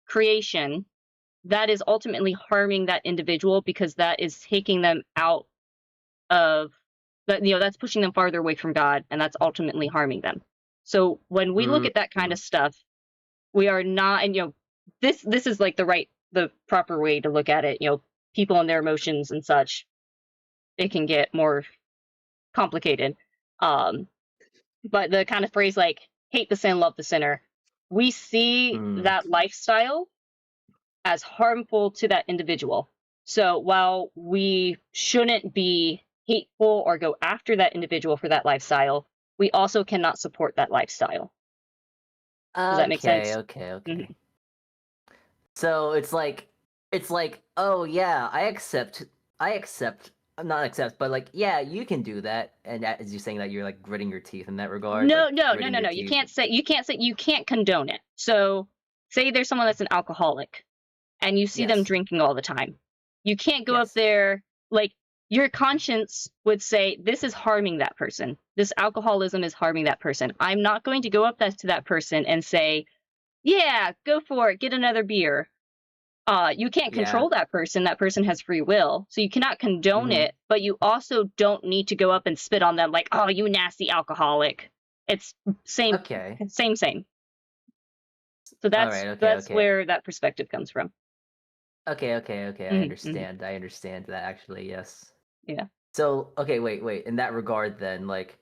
creation, that is ultimately harming that individual because that is taking them out of that's pushing them farther away from God, and that's ultimately harming them. So when we look at that kind of stuff, we are not, and this is the proper way to look at it. People and their emotions and such, it can get more complicated. But the kind of phrase like hate the sin, love the sinner, we see that lifestyle as harmful to that individual. So while we shouldn't be hateful or go after that individual for that lifestyle, we also cannot support that lifestyle. Does that make sense? Okay. So it's like, oh yeah, I accept, not accept, but like, yeah, you can do that. And as you saying that, you're like gritting your teeth in that regard. No. Like, You can't condone it. So say there's someone that's an alcoholic and you see them drinking all the time. You can't go up there, like, your conscience would say, this is harming that person. This alcoholism is harming that person. I'm not going to go up to that person and say, yeah, go for it, get another beer. You can't control that person. That person has free will. So you cannot condone it, but you also don't need to go up and spit on them like, oh, you nasty alcoholic. It's same. So that's where that perspective comes from. Okay. I understand. I understand that actually, yes. Yeah. So, okay, wait. In that regard then, like,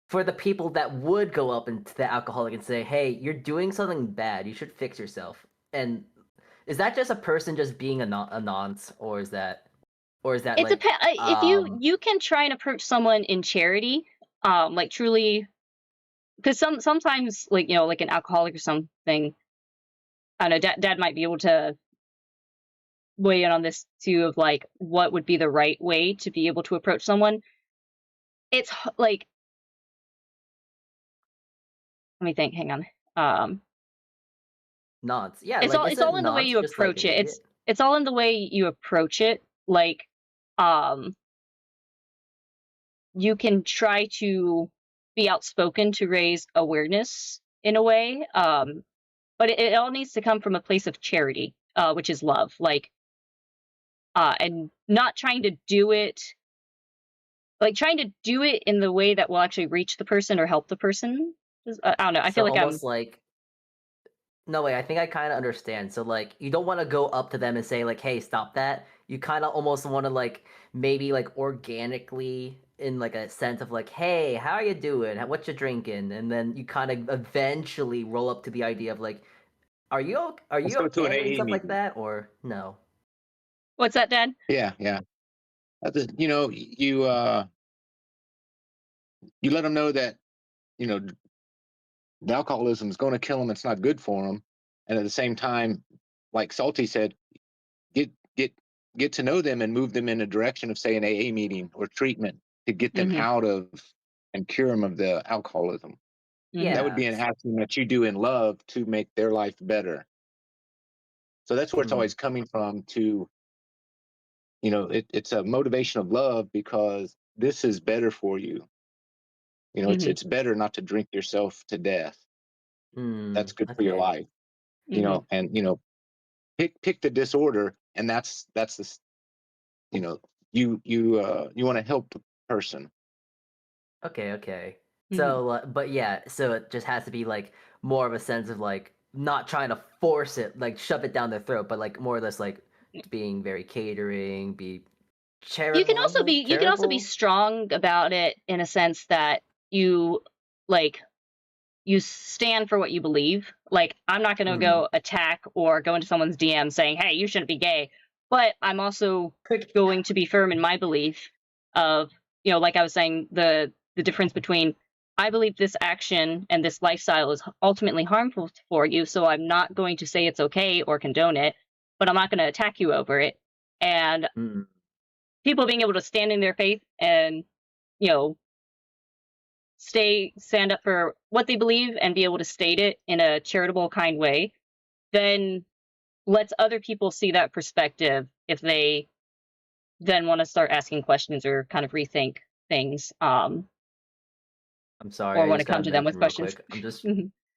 for the people that would go up into the alcoholic and say, hey, you're doing something bad, you should fix yourself. And is that just a person just being a nonce, or is that it like, depends. If you can try and approach someone in charity, like truly, because sometimes, like, like an alcoholic or something, I don't know, dad might be able to weigh in on this too, of like what would be the right way to be able to approach someone. It's like, let me think, hang on. Nonce. Yeah, it's all in the way you approach it. It's all in the way you approach it. Like, you can try to be outspoken to raise awareness in a way, but it all needs to come from a place of charity, which is love. Like, and not trying to do it, trying to do it in the way that will actually reach the person or help the person. I don't know. I feel like almost like, no way, I think I kind of understand. So like, you don't want to go up to them and say like, hey, stop that. You kind of almost want to like, maybe like organically, in like a sense of like, hey, how are you doing? What you drinking? And then you kind of eventually roll up to the idea of like, are you okay? And stuff like that, or no? What's that, Dad? Yeah. You know, you let them know that, the alcoholism is going to kill them. It's not good for them. And at the same time, like Salty said, get to know them and move them in a direction of, say, an AA meeting or treatment to get them out of and cure them of the alcoholism. Yeah, that would be an action that you do in love to make their life better. So that's where it's always coming from. To, it's a motivation of love, because this is better for you. It's better not to drink yourself to death. That's good for your life. And pick the disorder, and that's the, you want to help the person. Okay. So, but yeah, so it just has to be like more of a sense of like not trying to force it, like shove it down their throat, but like more or less like being very catering, be charitable. You can also be strong about it, in a sense that you stand for what you believe. Like, I'm not going to go attack or go into someone's DM saying, hey, you shouldn't be gay. But I'm also going to be firm in my belief of, like I was saying, the difference between, I believe this action and this lifestyle is ultimately harmful for you, so I'm not going to say it's okay or condone it, but I'm not going to attack you over it. And people being able to stand in their faith and, stand up for what they believe and be able to state it in a charitable, kind way, then lets other people see that perspective if they then want to start asking questions or kind of rethink things. I'm sorry, or want to come to them with questions.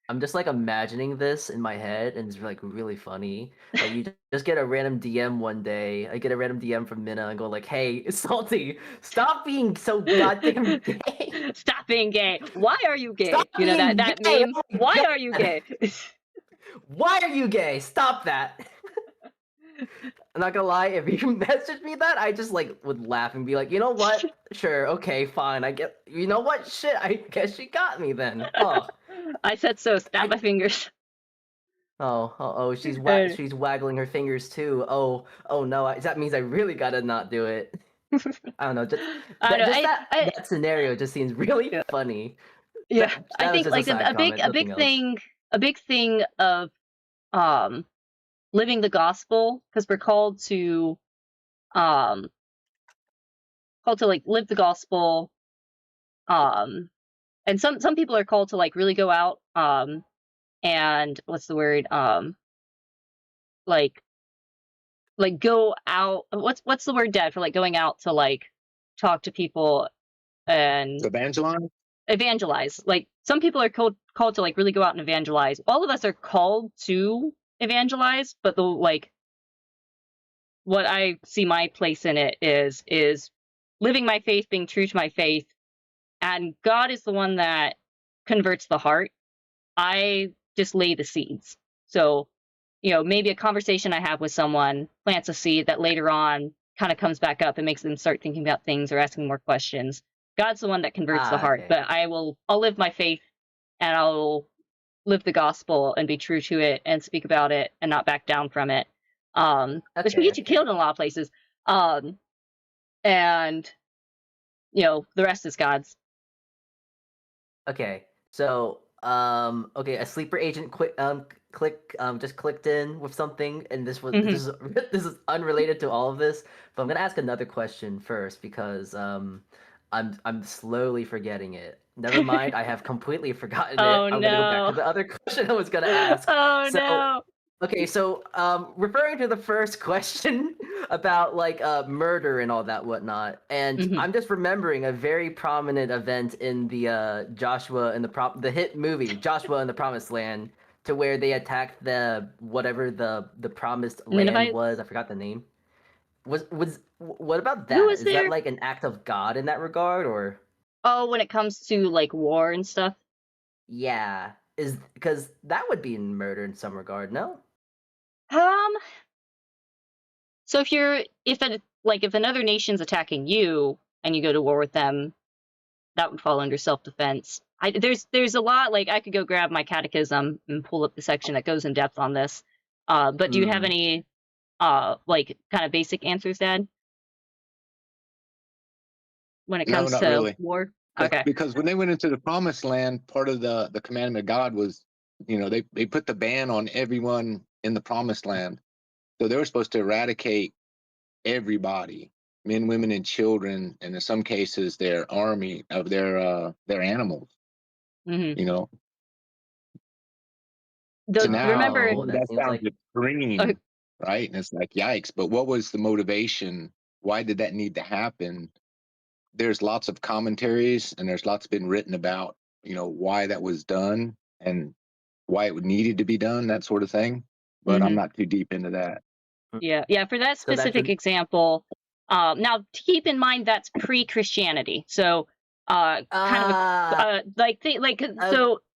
I'm just like imagining this in my head, and it's like really funny. Like, you just get a random DM one day. I get a random DM from Minna and go like, "Hey, Salty, stop being so goddamn gay. Stop being gay. Why are you gay? Stop You know that gay. meme. Why are you gay? Why are you gay? Stop that." I'm not gonna lie, if you messaged me that, I just like would laugh and be like, you know what? Sure. Okay. Fine. I get. You know what? Shit. I guess she got me then. Oh. I said so. Snap my fingers. Oh. She's waggling her fingers too. Oh no. That means I really gotta not do it. I don't know. That scenario just seems really funny. Yeah, I think like a big thing of living the gospel, because we're called to like live the gospel, and some people are called to like really go out and what's the word, like go out, what's the word, Dad, for like going out to like talk to people and evangelize. Like some people are called to like really go out and evangelize. All of us are called to evangelize, but the like what I see my place in it is living my faith, being true to my faith, and God is the one that converts the heart. I just lay the seeds. So, maybe a conversation I have with someone plants a seed that later on kind of comes back up and makes them start thinking about things or asking more questions. God's the one that converts the heart, but I'll live my faith and I'll live the gospel and be true to it and speak about it and not back down from it. Which can get you killed in a lot of places. And the rest is God's. Okay. So, a sleeper agent just clicked in with something, and this is unrelated to all of this. But I'm gonna ask another question first because I'm slowly forgetting it. Never mind, I have completely forgotten it. I'm gonna go back to the other question I was gonna ask. No. Okay, so referring to the first question about like murder and all that whatnot, and I'm just remembering a very prominent event in the Joshua and the hit movie Joshua and the Promised Land, to where they attacked whatever the promised land was. I forgot the name. What about that? Is that like an act of God in that regard, or? Oh, when it comes to like war and stuff. Yeah, because that would be murder in some regard, no? So if another nation's attacking you and you go to war with them, that would fall under self-defense. There's a lot, like I could go grab my catechism and pull up the section that goes in depth on this. But do you have any like kind of basic answers, Dad? When it comes to really. war? Okay. Because when they went into the Promised Land, part of the commandment of God was, they put the ban on everyone in the Promised Land. So they were supposed to eradicate everybody, men, women, and children, and in some cases their army of their animals. So now, remember, that sounds extreme, right? And it's like, yikes. But what was the motivation? Why did that need to happen? There's lots of commentaries and there's lots been written about, why that was done and why it needed to be done, that sort of thing. But I'm not too deep into that. Yeah. For that specific example, now to keep in mind that's pre-Christianity. So so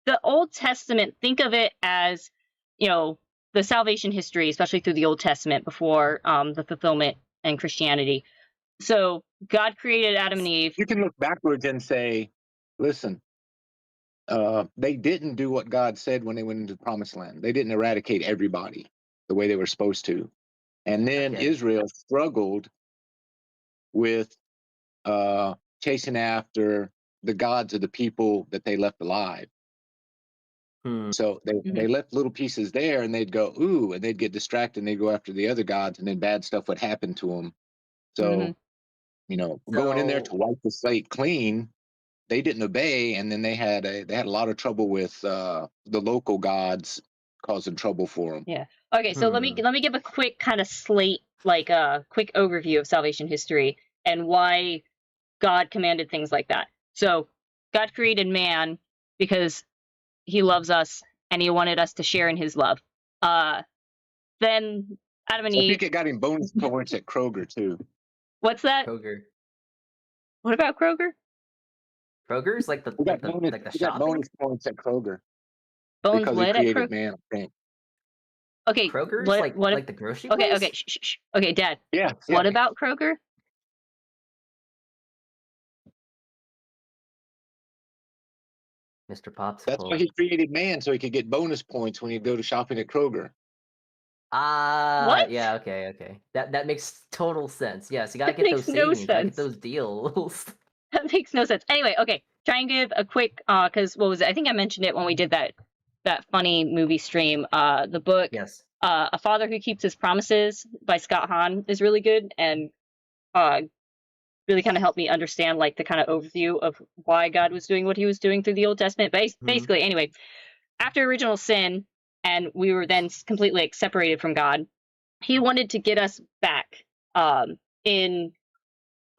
the Old Testament, think of it as, the salvation history, especially through the Old Testament before the fulfillment in Christianity. So God created Adam and Eve. You can look backwards and say, listen, they didn't do what God said when they went into the Promised Land. They didn't eradicate everybody the way they were supposed to. And then Israel struggled with chasing after the gods of the people that they left alive. So they left little pieces there, and they'd go, ooh, and they'd get distracted, and they'd go after the other gods, and then bad stuff would happen to them. So, going in there to wipe the slate clean, they didn't obey, and then they had a lot of trouble with the local gods causing trouble for them. Yeah. Okay. So let me give a quick kind of quick overview of salvation history and why God commanded things like that. So God created man because he loves us and he wanted us to share in his love. Then Adam and Eve. I think it got him bonus points at Kroger too. What's that? Kroger. What about Kroger? Kroger's like the shop. Got bonus points at Kroger. Bones because he created man, I think. Okay. Kroger's like the grocery place? Okay. Shh. Okay, Dad. Yeah. What about Kroger? Mr. Popsicle. That's why he created man, so he could get bonus points when he go to shopping at Kroger. What? Yeah, okay. That makes total sense. Yes, you gotta That get makes those no savings, gotta get sense. those deals. That makes no sense. Anyway, okay. Try and give a quick because what was it? I think I mentioned it when we did that funny movie stream. The book, Yes. A Father Who Keeps His Promises by Scott Hahn is really good and really kind of helped me understand like the kind of overview of why God was doing what he was doing through the Old Testament. Basically, anyway, after original sin and we were then completely like, separated from God, he wanted to get us back in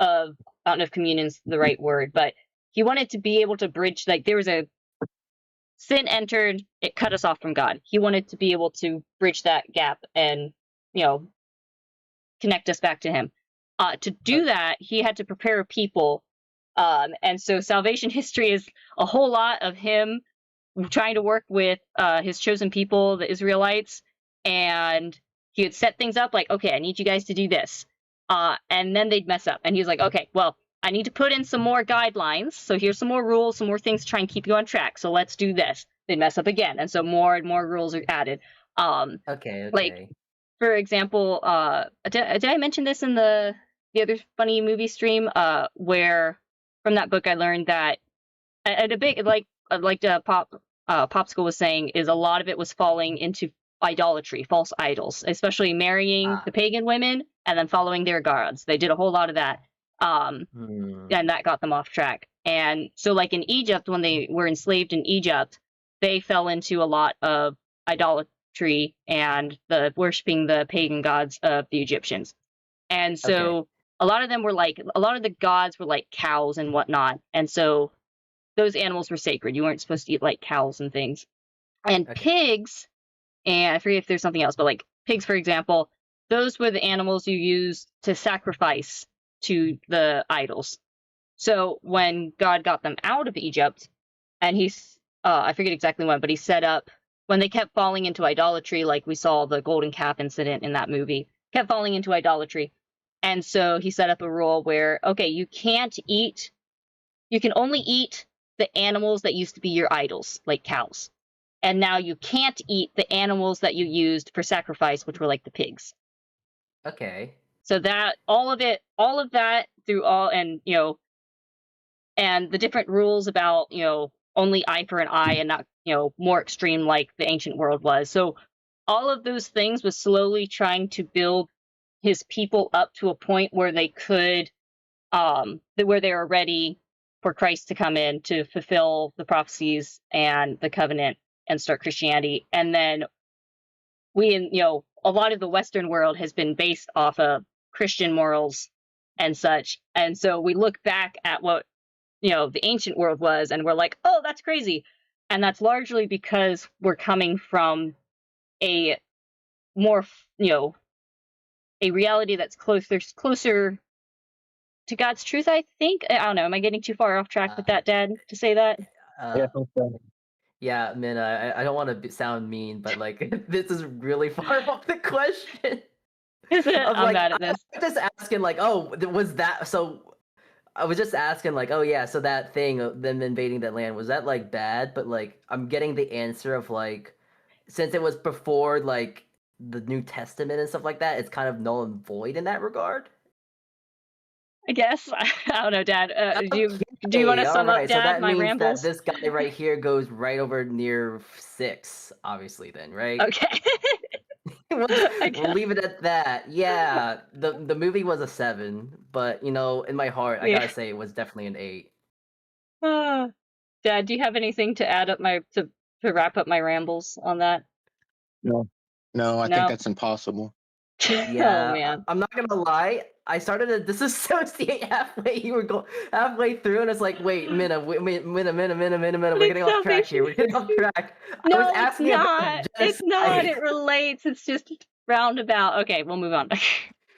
I don't know if communion's the right word, but he wanted to be able to bridge, like there was a sin entered, it cut us off from God. He wanted to be able to bridge that gap and, connect us back to him. To do that, he had to prepare a people. And so salvation history is a whole lot of him trying to work with his chosen people, the Israelites, and he would set things up like, okay, I need you guys to do this. And then they'd mess up. And he was like, okay, well, I need to put in some more guidelines. So here's some more rules, some more things to try and keep you on track. So let's do this. They'd mess up again. And so more and more rules are added. Okay. Like, for example, did I mention this in the other funny movie stream? Where from that book I learned that a big like Popsicle was saying is a lot of it was falling into idolatry, false idols, especially marrying the pagan women and then following their gods. They did a whole lot of that, and that got them off track. And so, like in Egypt, when they were enslaved in Egypt, they fell into a lot of idolatry and the worshiping the pagan gods of the Egyptians. And so a lot of them were like, a lot of the gods were like cows and whatnot. And so those animals were sacred. You weren't supposed to eat like cows and things. And pigs, and I forget if there's something else, but like pigs, for example, those were the animals you used to sacrifice to the idols. So when God got them out of Egypt, and he's, I forget exactly when, but he set up, when they kept falling into idolatry, like we saw the golden calf incident in that movie, kept falling into idolatry. And so he set up a rule where, okay, you can only eat the animals that used to be your idols, like cows. And now you can't eat the animals that you used for sacrifice, which were like the pigs. Okay. So that all of that through all, and and the different rules about only eye for an eye and not more extreme like the ancient world was. So all of those things was slowly trying to build his people up to a point where they could where they were ready for Christ to come in to fulfill the prophecies and the covenant and start Christianity. And then a lot of the Western world has been based off of Christian morals and such. And so we look back at what, the ancient world was, and we're like, oh, that's crazy. And that's largely because we're coming from a more, a reality that's closer to God's truth, I think. I don't know. Am I getting too far off track with that, Dad, to say that? Yeah, Minna, I don't want to sound mean, but like this is really far off the question. Is it? I'm bad at this. I'm just asking, like, oh, was that so? I was just asking, like, oh yeah, so that thing of them invading that land, was that like bad? But like, I'm getting the answer of like, since it was before like the New Testament and stuff like that, it's kind of null and void in that regard. I guess. I don't know, Dad. Do you want to sum up, Dad, so that my means rambles? that this guy right here goes right over near 6, obviously. Then, right? Okay. we'll leave it at that. Yeah, the movie was a 7, but in my heart, I gotta say it was definitely an 8. Dad, do you have anything to add up to wrap up my rambles on that? No, I think that's impossible. Yeah, oh man, I'm not gonna lie. I started to disassociate halfway. You were halfway through, and it's like, wait, Minna. We're getting off track here. We're getting off track. No, I was asking it's not. It's not. It relates. It's just roundabout. Okay, we'll move on.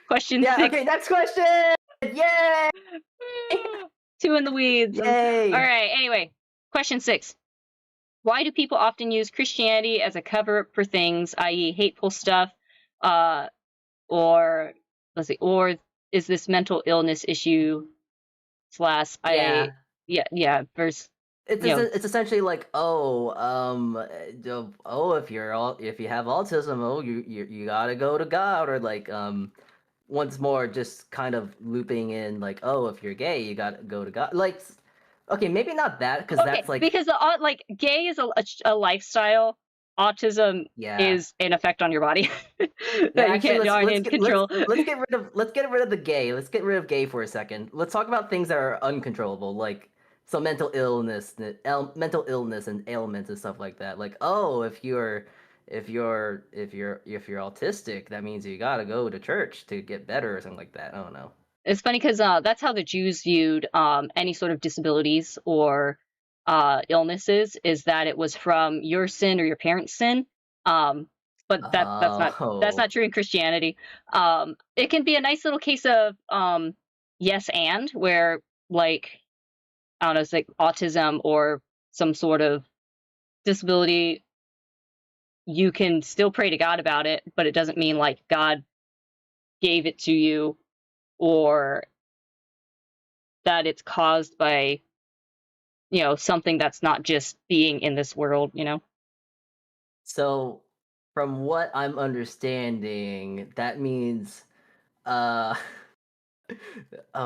Question 6. Okay, next question. Yay! 2 in the weeds. Yay! All right. Anyway, question 6. Why do people often use Christianity as a cover-up for things, i.e., hateful stuff, or is this mental illness issue / verse It's essentially like, if you have autism, you gotta go to God, or like once more just kind of looping in like, if you're gay, you gotta go to God. Like, okay, maybe not that, because that's like, because like gay is a lifestyle. Autism is an effect on your body that you can't control. Let's get rid of the gay. Let's get rid of gay for a second. Let's talk about things that are uncontrollable, like some mental illness and ailments and stuff like that. Like, if you're autistic, that means you gotta go to church to get better or something like that. I don't know. It's funny because that's how the Jews viewed any sort of disabilities or illnesses, is that it was from your sin or your parents' sin. But that's not true in Christianity. It can be a nice little case of yes and, where like, I don't know, it's like autism or some sort of disability, you can still pray to God about it, but it doesn't mean like God gave it to you, or that it's caused by, something that's not just being in this world, So, from what I'm understanding, that means, oh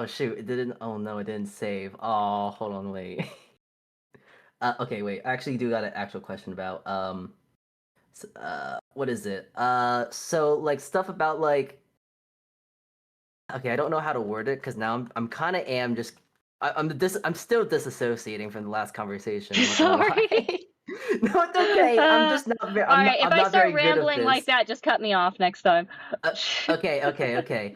shoot, it didn't. Oh no, it didn't save. Oh, hold on, wait. Okay, wait. I actually do got an actual question about what is it? So like stuff about like. Okay, I don't know how to word it because now I'm kind of I'm still disassociating from the last conversation. Sorry. No, it's okay. I'm just not very. All right, if I start rambling like that, just cut me off next time. Okay. Okay,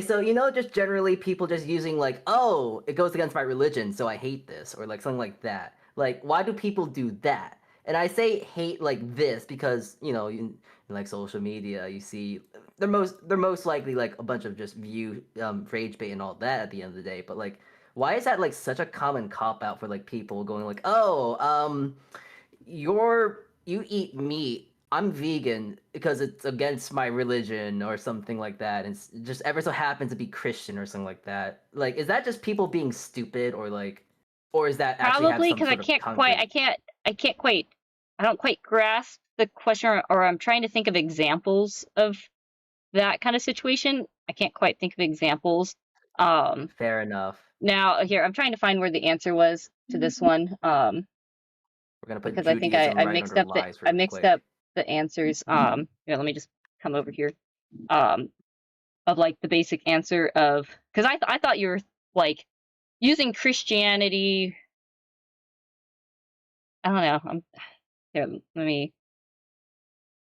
so just generally people just using like, it goes against my religion, so I hate this, or like something like that. Like, why do people do that? And I say hate like this because in like social media, you see they're most likely like a bunch of just rage bait and all that at the end of the day. But like, why is that like such a common cop out for like people going like, you eat meat, I'm vegan because it's against my religion or something like that, and it's just ever so happens to be Christian or something like that. Like, is that just people being stupid, or is that actually probably because I don't quite grasp the question, or I'm trying to think of examples of that kind of situation. I can't quite think of examples. Fair enough. Now here I'm trying to find where the answer was to this one. We're gonna put because I think I mixed up the answers. Here, let me just come over here. Of like the basic answer of, because I thought you were like using Christianity. I don't know. Here, let me.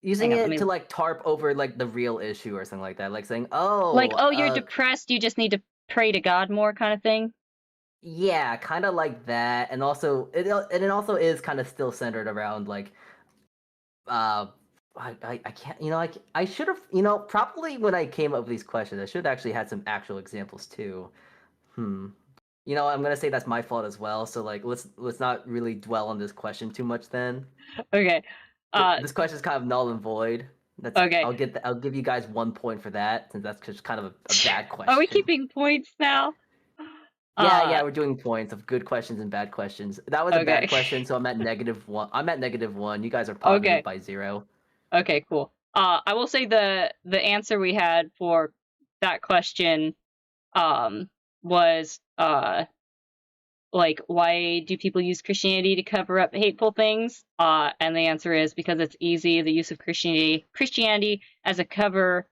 Using it to like tarp over like the real issue or something like that, like saying, you're depressed, you just need to pray to God more, kind of thing. Yeah, kind of like that, and also it also is kind of still centered around like, I can't, I should have, probably when I came up with these questions, I should have actually had some actual examples too. I'm gonna say that's my fault as well. So like, let's not really dwell on this question too much then. Okay. This question is kind of null and void. That's okay. I'll give you guys 1 point for that, since that's just kind of a bad question. Are we keeping points now? Yeah, we're doing points of good questions and bad questions. That was a bad question, so I'm at -1. I'm at -1. You guys are positive by 0. Okay, cool. I will say the answer we had for that question was like, why do people use Christianity to cover up hateful things? And the answer is because it's easy. The use of Christianity as a cover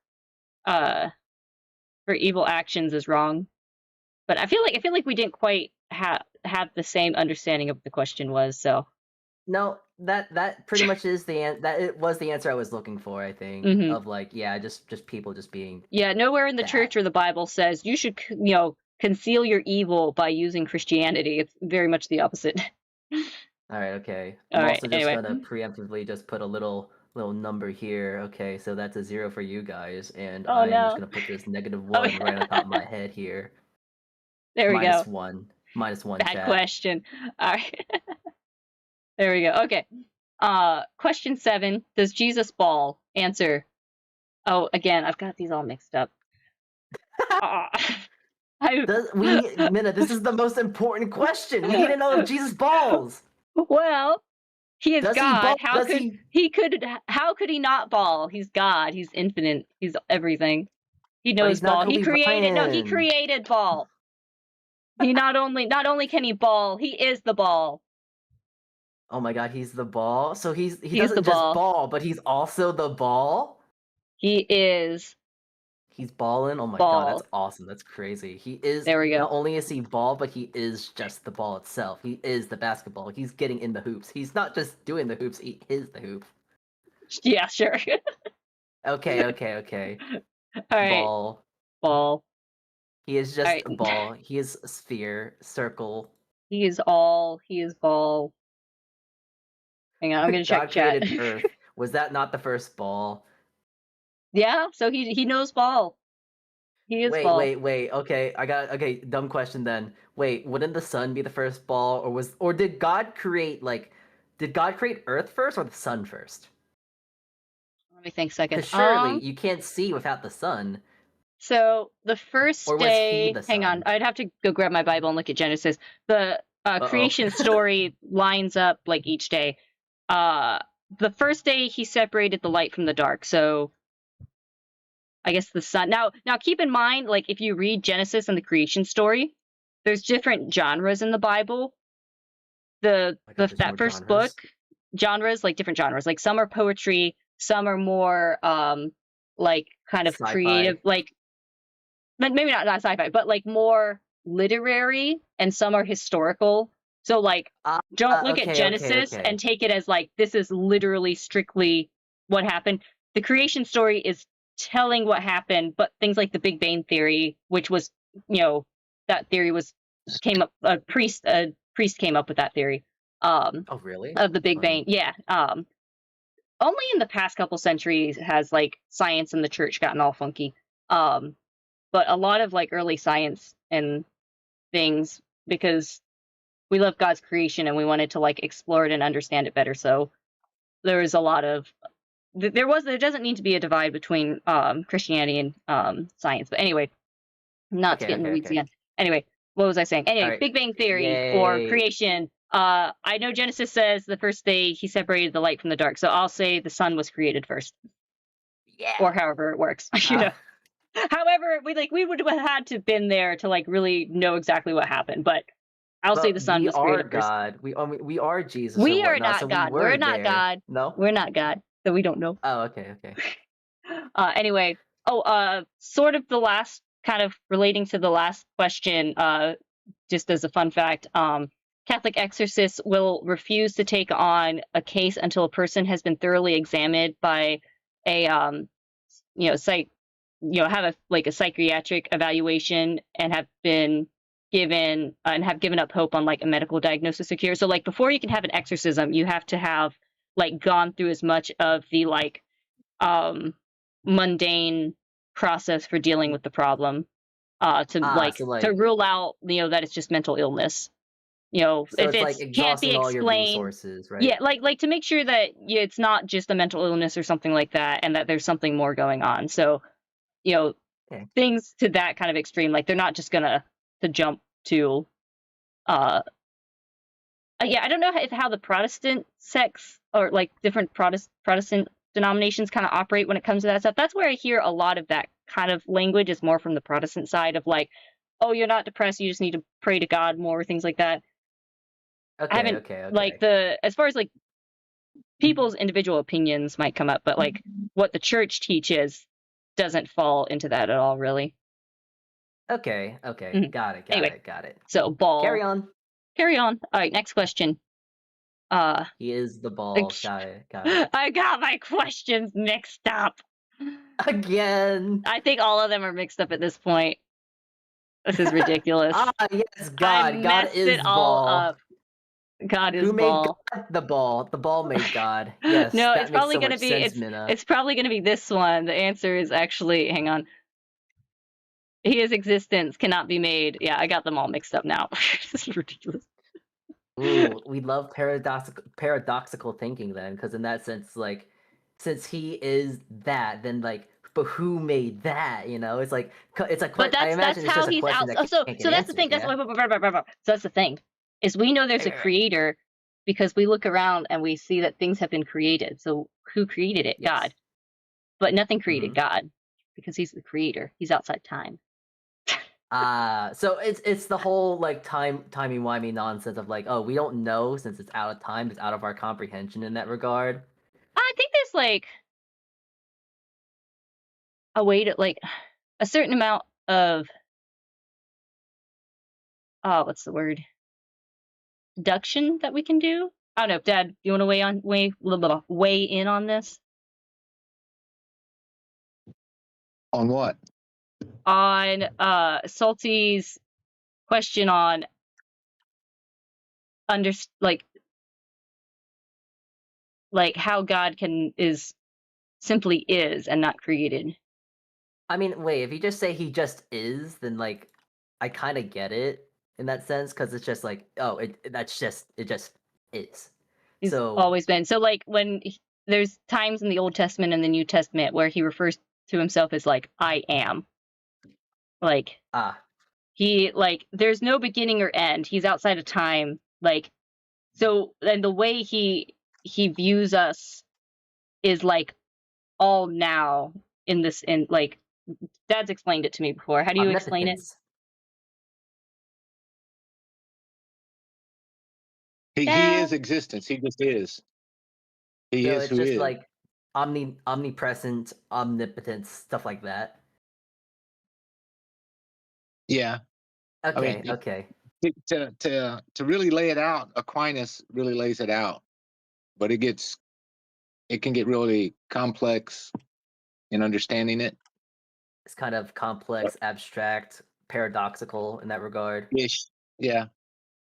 for evil actions is wrong. But I feel like we didn't quite have the same understanding of what the question was. So no, that pretty much is it was the answer I was looking for. I think of like, just people just being nowhere in the church or the Bible says you should conceal your evil by using Christianity. It's very much the opposite. All right, okay. I'm also just gonna preemptively just put a little number here. Okay, so that's a 0 for you guys, and I'm just gonna put this -1 right on top of my head here. There we go. -1. Bad chat. question. All right. There we go. Okay. Question 7. Does Jesus ball? Answer. Oh, again, I've got these all mixed up. Minna, this is the most important question. We need to know if Jesus balls. Well, he is Does he God. ball? How could he not ball? He's God. He's infinite. He's everything. He But knows he's not ball. He Kobe created he Bryant. created ball. He not only can he ball, he is the ball. Oh my god, he's the ball. So he He's doesn't the just ball. ball, but he's also the ball. He is. He's balling. Oh my Ball. god, that's awesome. That's crazy. He is. There we go. Not only is he ball, but he is just the ball itself. He is the basketball. He's getting in the hoops. He's not just doing the hoops. He is the hoop. Yeah, sure. Okay. All right. Ball. He is just right. a ball. He is a sphere, circle. He is all. He is ball. Hang on, I'm gonna check chat. Earth. Was that not the first ball? Yeah, so he knows ball. He is ball. Wait. Okay, dumb question then. Wait, wouldn't the sun be the first ball, or did God create Earth first or the sun first? Let me think a second. Because surely you can't see without the sun. So the first or was day, he the hang sun? on, I'd have to go grab my Bible and look at Genesis. The creation story lines up like each day. The first day he separated the light from the dark. So I guess the sun. Now keep in mind, like if you read Genesis and the creation story, there's different genres in the Bible. That first book, genres, like different genres. Like some are poetry, some are more like kind of sci-fi. Creative, like maybe not sci-fi, but like more literary, and some are historical. So like don't look at Genesis and take it as like this is literally strictly what happened. The creation story is telling what happened, but things like the Big Bang Theory, which was, that theory came up, a priest came up with that theory. Oh really? Of the Big Bang. Yeah. Only in the past couple centuries has like science and the church gotten all funky. But a lot of like early science and things, because we love God's creation and we wanted to like explore it and understand it better. So there was a lot of there doesn't need to be a divide between Christianity and science. But anyway, not to get in the weeds again. Anyway, what was I saying? Anyway, Big Bang Theory or creation. I know Genesis says the first day he separated the light from the dark, so I'll say the sun was created first. Yeah. Or however it works. However, we would have had to been there to like really know exactly what happened, but I'll say the sun was created God. first. We are Jesus. We are not God. We're not God. No, we're not God, so we don't know. Oh, okay. Anyway, sort of the last kind of relating to the last question. Just as a fun fact, Catholic exorcists will refuse to take on a case until a person has been thoroughly examined by a have a psychiatric evaluation and have been given up hope on like a medical diagnosis or cure. So like before you can have an exorcism, you have to have like gone through as much of the like mundane process for dealing with the problem to rule out that it's just mental illness. So if it's like can't be explained, all your resources, right? Yeah, like to make sure that it's not just a mental illness or something like that, and that there's something more going on. So, things to that kind of extreme, like they're not just gonna jump to, I don't know how the Protestant sects or like different Protestant denominations kind of operate when it comes to that stuff. That's where I hear a lot of that kind of language is more from the Protestant side of like, oh, you're not depressed, you just need to pray to God more, things like that. Okay. Like as far as like people's individual opinions might come up, but like what the church teaches doesn't fall into that at all, really. Okay. Mm-hmm. Got it. So ball. Carry on. All right, next question. He is the ball. Got it. I got my questions mixed up. Again. I think all of them are mixed up at this point. This is ridiculous. Yes, God. God is it all ball. Up. God is Who made ball. God the ball? The ball made God. Yes. No, it's probably going to be it's probably going to be this one. The answer is actually, hang on. His existence cannot be made. Yeah, I got them all mixed up now. This is ridiculous. Ooh, we love paradoxical thinking then, because in that sense, like, since he is that, then like but who made that? It's like But I imagine it's how just a he's question out. that So can't get that's the answered. thing. That's Yeah. so that's the thing, is we know there's a Right. creator because we look around and we see that things have been created. So who created it? Yes. God. But nothing created God because he's the creator. He's outside time. So it's the whole like timey-wimey nonsense of like, oh, we don't know since it's out of time, it's out of our comprehension in that regard. I think there's like a way to like a certain amount of what's the word? Deduction that we can do. I don't know, Dad, do you want to weigh in on this? On what? On Salty's question on like how God simply is and not created. I mean, wait, if you just say he just is, then like I kind of get it in that sense because it's just like, oh, it just is. He's always been. So like there's times in the Old Testament and the New Testament where he refers to himself as like I am. Like he like there's no beginning or end. He's outside of time. Like so, and the way he views us is like all now in like Dad's explained it to me before. How do you explain it? He is existence. He just is. He so is it's who just is. like omnipresent, omnipotence, stuff like that. Yeah. Okay. I mean, to really lay it out, Aquinas really lays it out, but it can get really complex in understanding it. It's kind of complex, abstract, paradoxical in that regard. Ish. Yeah.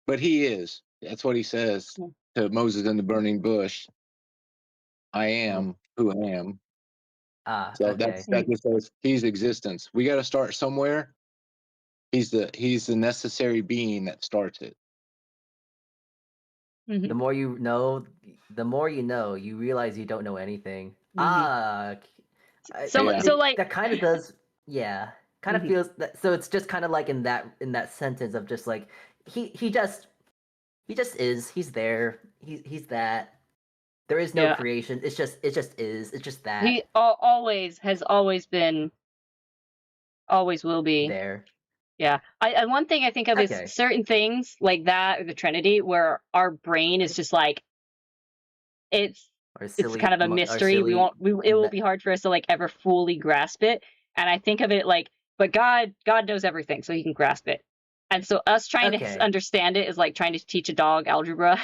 But he is. That's what he says to Moses in the burning bush. I am who I am. So okay. that just says he's existence. We got to start somewhere. He's the necessary being that starts it. The more you know, you realize you don't know anything. So like that kind of does, yeah, kind of feels that. So it's just kind of like in that sentence of just like he just is. He's there. He's that. There is no creation. It just is. It's just that. He has always been, always will be there. Yeah. One thing I think of is certain things like that, or the Trinity, where our brain is just like it's kind of a mystery. It will be hard for us to like ever fully grasp it. And I think of it like, but God knows everything, so he can grasp it. And so us trying to understand it is like trying to teach a dog algebra.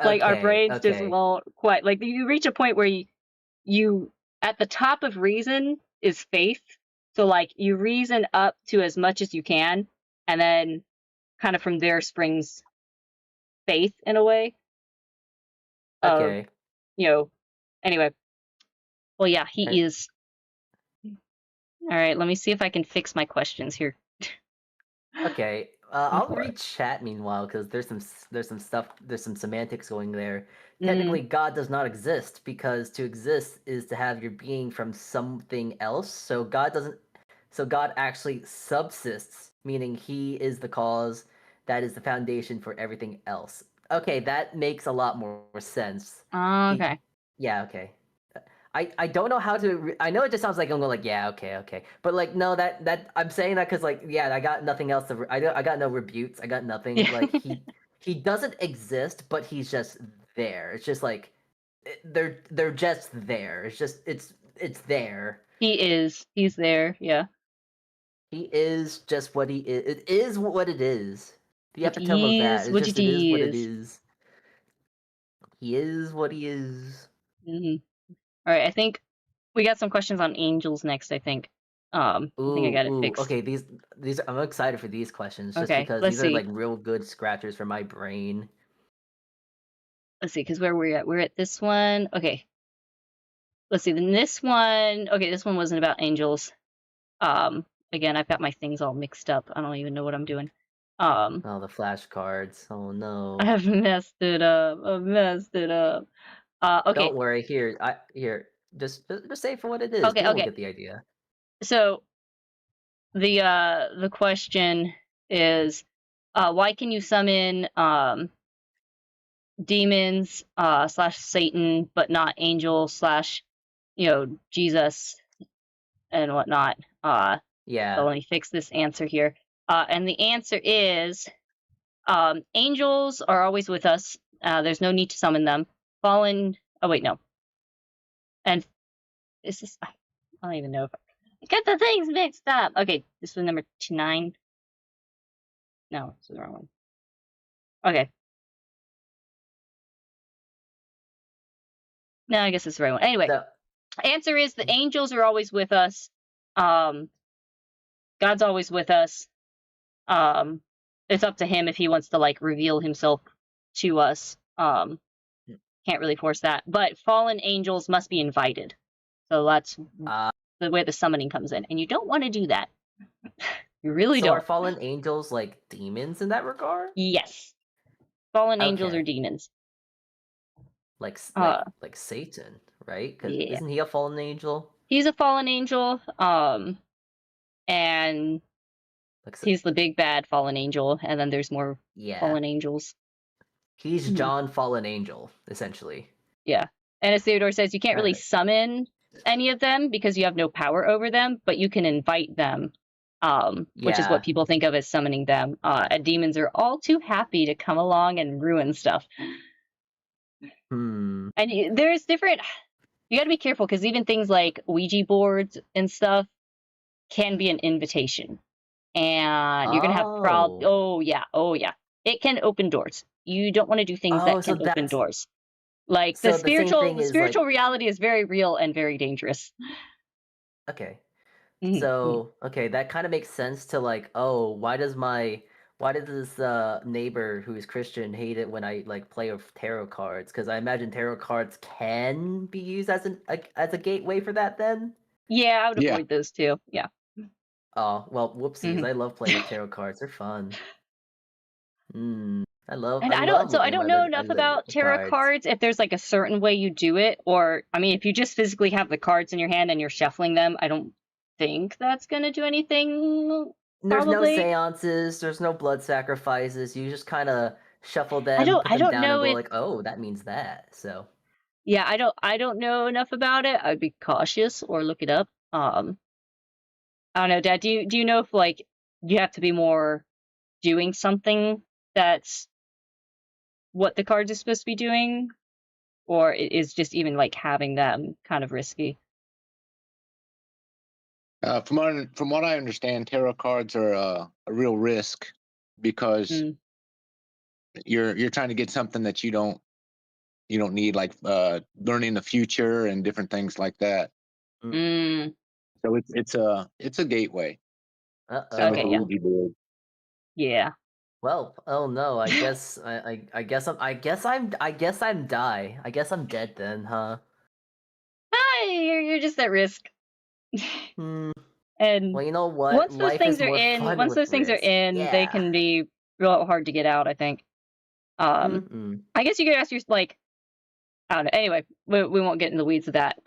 Like our brains just won't quite, like you reach a point where you at the top of reason is faith. So like you reason up to as much as you can, and then kind of from there springs faith in a way. Anyway. Well, yeah, he is. All right, let me see if I can fix my questions here. Okay. I'll read chat meanwhile because there's some stuff, there's some semantics going there. Technically, God does not exist because to exist is to have your being from something else. So God actually subsists, meaning he is the cause that is the foundation for everything else. Okay, that makes a lot more sense. Okay. Okay. I don't know how to. I know it just sounds like I'm going like, yeah, okay, but like no, that I'm saying that because like I got nothing else to. I got no rebutes. I got nothing. Like he doesn't exist, but he's just there. It's just like they're just there. It's just it's there. He's there. Yeah. He is just what he is. It is what it is. The epitome of that. It is what it is. He is what he is. All right, I think we got some questions on angels next. I think. I think I got it fixed. Okay, these I'm excited for these questions just because these are like real good scratchers for my brain. Let's see, because where we're at? We're at this one. Okay. Let's see. Then this one. Okay, this one wasn't about angels. Again, I've got my things all mixed up. I don't even know what I'm doing. Oh, the flashcards. Oh no. I've messed it up. Okay. Don't worry. Here. just say it for what it is. Okay, People will okay. get the idea. So the question is, why can you summon demons / Satan, but not angels / Jesus and whatnot? So Yeah. let me fix this answer here. And the answer is, angels are always with us. There's no need to summon them. Fallen. Oh wait, no. And is this? I don't even know if I get the things mixed up. Okay, this was number 9. No, this is the wrong one. Okay. No, I guess it's the right one. Anyway, answer is the angels are always with us. God's always with us. It's up to him if he wants to like reveal himself to us. Can't really force that. But fallen angels must be invited. So that's the way the summoning comes in. And you don't want to do that. You really don't. So are fallen angels like demons in that regard? Yes. Fallen angels are demons. Like Satan, right? Because isn't he a fallen angel? He's a fallen angel. And he's the big bad fallen angel, and then there's more fallen angels. He's John Fallen Angel, essentially. Yeah. And as Theodore says, you can't really summon any of them because you have no power over them, but you can invite them, which is what people think of as summoning them. And demons are all too happy to come along and ruin stuff. And there's different... You gotta be careful, because even things like Ouija boards and stuff can be an invitation. And you're gonna have problems. Oh yeah. It can open doors. You don't want to do things that can open doors. Like the spiritual reality is very real and very dangerous. Okay. So that kind of makes sense to like, why does this neighbor who is Christian hate it when I like play with tarot cards? Because I imagine tarot cards can be used as a gateway for that then? Yeah, I would avoid those too. Yeah. Oh, well, whoopsies. I love playing with tarot cards. They're fun. I don't know enough about tarot cards if there's like a certain way you do it, or I mean if you just physically have the cards in your hand and you're shuffling them, I don't think that's gonna do anything. There's no seances, there's no blood sacrifices, you just kinda shuffle them, put them down and go like, oh, that means that. So yeah, I don't know enough about it. I'd be cautious or look it up. I don't know, Dad, do you know if like you have to be more doing something that's what the cards are supposed to be doing, or is just even like having them kind of risky? From what I understand, tarot cards are a real risk because you're trying to get something that you don't need, like learning the future and different things like that. So it's a gateway. Okay. Yeah. Well, oh no, I guess I guess I'm dead then, huh? You're just at risk. And well, you know what? Once those things are in, they can be real hard to get out, I think. I guess you could ask your like, I don't know. Anyway, we won't get in the weeds of that.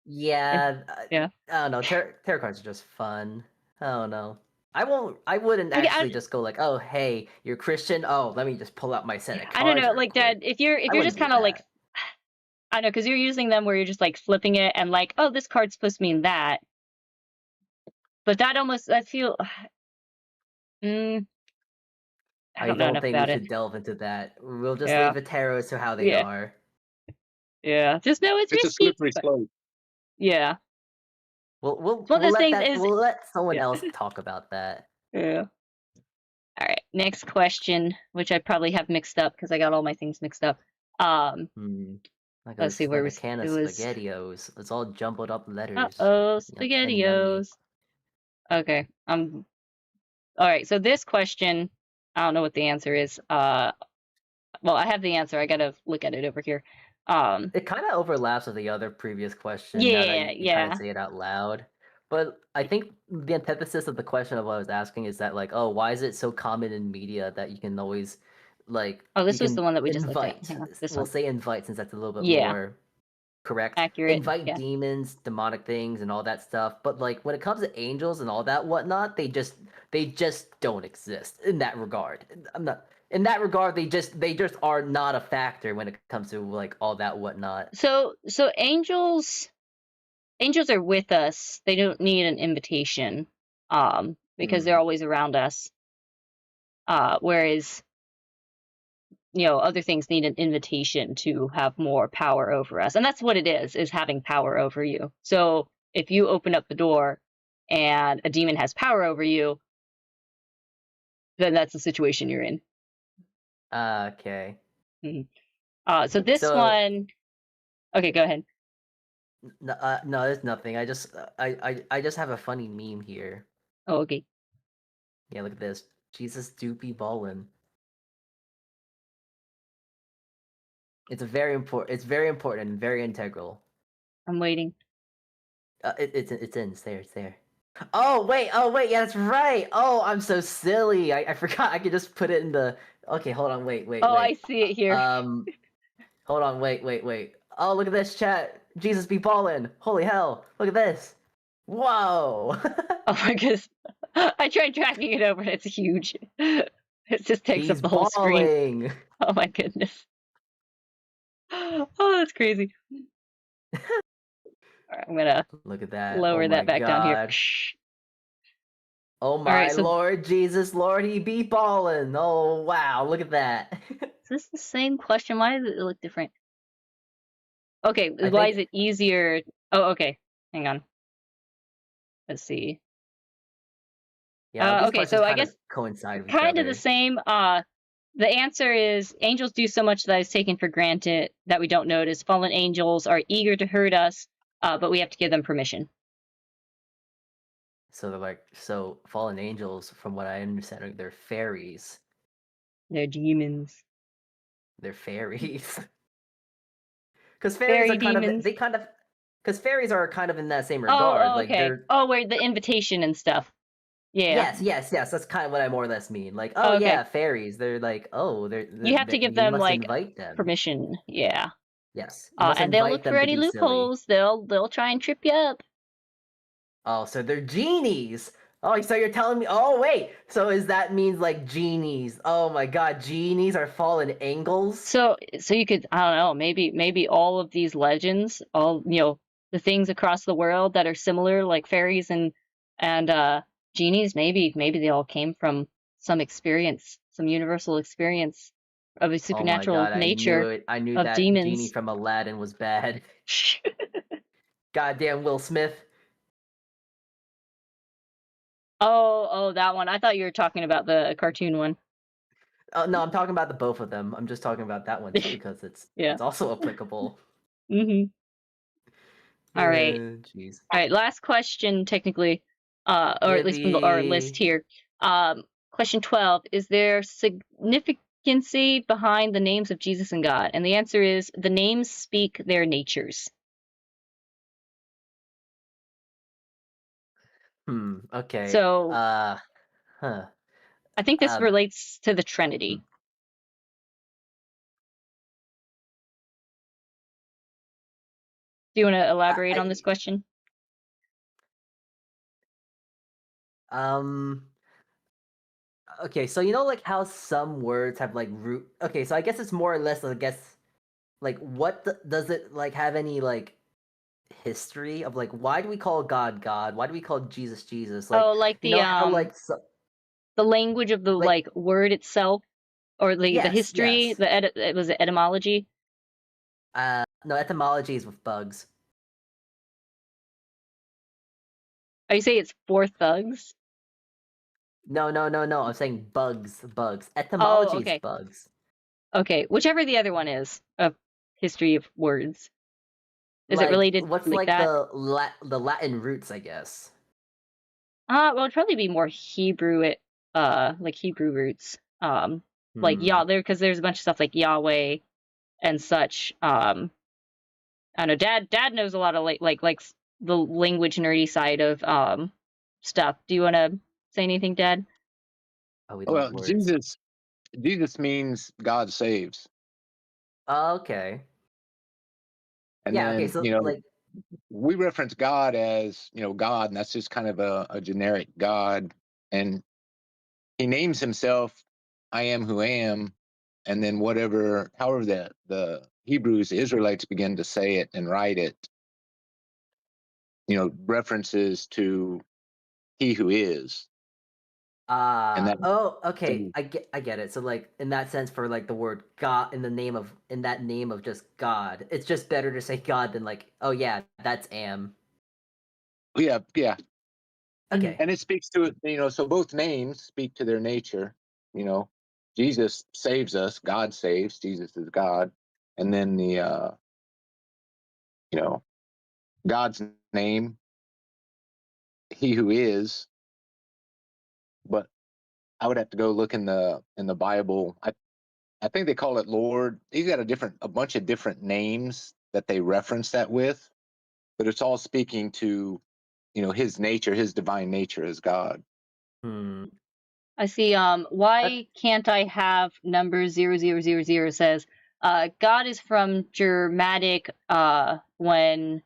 Yeah. I don't know. Tarot cards are just fun. I don't know. I wouldn't actually just go like, oh, hey, you're Christian. Oh, let me just pull out my set of cards. I don't know, like Dad, if you're just kind of like, I know, because you're using them where you're just like flipping it and like, oh, this card's supposed to mean that. But that almost, I feel, I don't think we should delve into that. We'll just leave the tarots to how they are. Yeah, just know it's risky. A slippery slope. Yeah. We'll let someone else talk about that. Yeah. All right. Next question, which I probably have mixed up because I got all my things mixed up. Let's see where it was. SpaghettiOs. It's all jumbled up letters. SpaghettiOs. Okay. All right. So this question, I don't know what the answer is. Well, I have the answer. I gotta look at it over here. It kind of overlaps with the other previous question. Kind of say it out loud. But I think the antithesis of the question of what I was asking is that, like, oh, why is it so common in media that you can always, like... Oh, this was the one that we just looked at. We'll say invite since that's a little bit more correct. Accurate. Invite Yeah. demons, demonic things, and all that stuff. But like when it comes to angels and all that whatnot, they just don't exist in that regard. I'm not in that regard. They just are not a factor when it comes to like all that whatnot. So angels are with us. They don't need an invitation, because they're always around us. Whereas, other things need an invitation to have more power over us. And that's what it is having power over you. So if you open up the door and a demon has power over you, then that's the situation you're in. Okay. Mm-hmm. So this one... Okay, go ahead. No, there's nothing. I just have a funny meme here. Oh, okay. Yeah, look at this. Jesus do be ballin'. It's very important and very integral. I'm waiting. It's there. Oh wait, yeah, that's right. Oh, I'm so silly. I forgot I could just put it in the... Okay, hold on, wait. Oh, I see it here. Hold on, wait. Oh, look at this chat. Jesus be ballin'. Holy hell. Look at this. Whoa. Oh my goodness. I tried dragging it over and it's huge. It just takes up the whole screen. Oh my goodness. Oh, that's crazy. All right, I'm gonna look at that. Lower that back down here. Oh my Lord Jesus, Lord, he be ballin'. Oh wow, look at that. Is this the same question? Why does it look different? Okay, why is it easier? Oh, okay. Hang on. Let's see. Yeah. Okay, so I guess coincide with kind of the same. The answer is angels do so much that is taken for granted that we don't notice. Fallen angels are eager to hurt us, but we have to give them permission. So they're fallen angels, from what I understand, they're fairies. They're demons. They're fairies. Because fairies are because fairies are kind of in that same regard. Oh, okay. Where the invitation and stuff. Yeah. Yes. That's kind of what I more or less mean. Like, oh okay. Yeah, fairies. They're like, you have to give them like invite them. permission. Yeah. Yes. And they'll look for any loopholes. Silly. They'll try and trip you up. Oh, so they're genies. Oh, so you're telling me? Oh, wait. So that means like genies? Oh my God, genies are fallen angels. So you could, I don't know, maybe all of these legends, all the things across the world that are similar, like fairies and genies, maybe they all came from some experience, some universal experience of a supernatural nature. I knew of that demons. Genie from Aladdin was bad. Goddamn Will Smith. Oh, that one. I thought you were talking about the cartoon one. Oh no, I'm talking about the both of them. I'm just talking about that one too because it's also applicable. Mm-hmm. All right. Jeez. All right. Last question, technically, or at least from our list here. Question 12: is there significance behind the names of Jesus and God? And the answer is the names speak their natures. Okay. So, I think this relates to the Trinity. Do you want to elaborate on this question? Okay, so like how some words have like root. Okay, so I guess it's more or less, I guess, like what does it like have any like history of like why do we call God God? Why do we call Jesus Jesus? Like the how like the language of the like word itself, or the history. Yes. Was it etymology? No, etymology is with bugs. Are you saying it's for thugs? No. I'm saying bugs. Etymology is bugs. Okay, whichever the other one is of history of words. Is it related? What's like that? the Latin roots, I guess. Well, it'd probably be more Hebrew. Like Hebrew roots. Like because there's a bunch of stuff like Yahweh and such. I know Dad knows a lot of like the language nerdy side of stuff. Do you want to say anything, Dad? Well, Jesus means God saves. Okay. And Yeah. Okay. then, So like, we reference God as, God, and that's just kind of a generic God. And he names himself, I am who am. And then however the Hebrews, the Israelites begin to say it and write it, references to he who is. And that, okay. I get it. So like in that sense, for like the word God in that name of just God, it's just better to say God than like, oh yeah, that's am. yeah. Okay. And it speaks to it, so both names speak to their nature. Jesus saves us, God saves, Jesus is God. And then God's name, he who is. But I would have to go look in the Bible. I think they call it Lord. He's got a bunch of different names that they reference that with, but it's all speaking to, his nature, his divine nature as God. I see. Why can't I have number 0000 says, God is from Germanic, when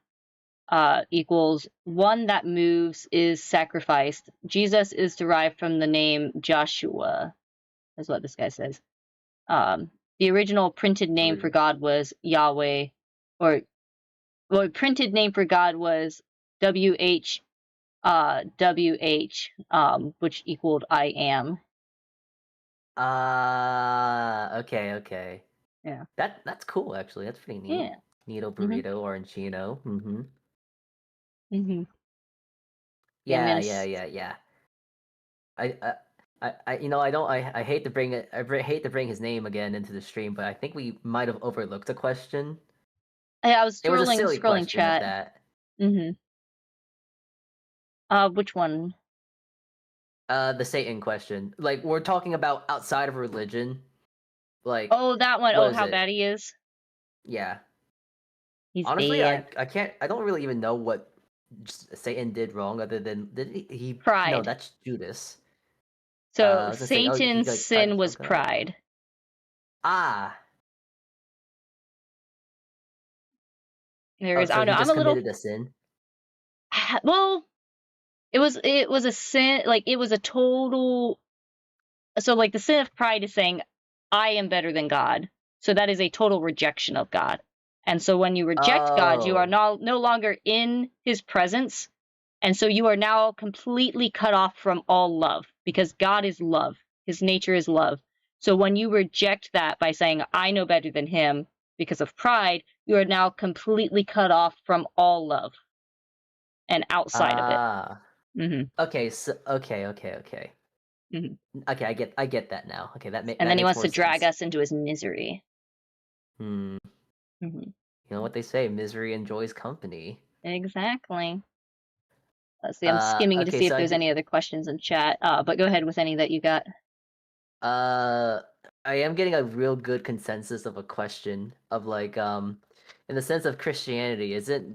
equals one that moves is sacrificed. Jesus is derived from the name Joshua, is what this guy says. The original printed name for God was Yahweh, or printed name for God was WH, which equaled I am. Okay. Yeah. That's cool actually. That's pretty neat. Yeah. Nito burrito arancino. Yeah. I hate to bring it. Hate to bring his name again into the stream, but I think we might have overlooked a question. Yeah, I was It was a silly scrolling question chat. at that. Which one? The Satan question. Like we're talking about outside of religion. Like that one. Oh, how bad he is. Yeah. He's honestly, bad. I don't really even know what Satan did wrong other than he pride. No, that's Judas. So Satan's sin was pride. There is. So I don't know. he just I'm a little. committed a sin. Well, it was a sin. Like it was a total. So like the sin of pride is saying, I am better than God. So that is a total rejection of God. And so when you reject God, you are no longer in his presence. And so you are now completely cut off from all love, because God is love. His nature is love. So when you reject that by saying, I know better than him because of pride, you are now completely cut off from all love and outside of it. Okay. So okay. Okay, I get that now. Okay, and then he wants to drag us into his misery. You know what they say, misery enjoys company. Exactly. Let's see, I'm skimming to see if there's any other questions in chat. But go ahead with any that you got. I am getting a real good consensus of a question of like in the sense of Christianity, is it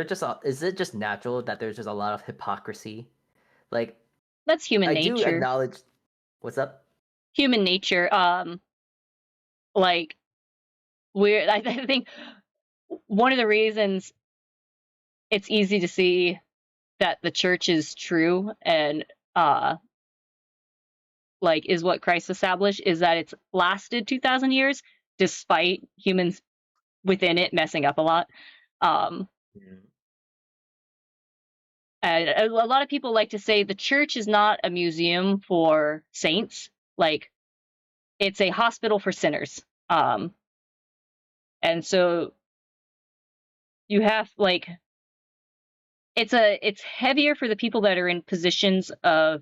just natural that there's just a lot of hypocrisy? Like that's human nature. I do acknowledge. What's up? Human nature. Like I think one of the reasons it's easy to see that the church is true and like is what Christ established is that it's lasted 2,000 years despite humans within it messing up a lot. And a lot of people like to say the church is not a museum for saints, like it's a hospital for sinners. And so you have like it's heavier for the people that are in positions of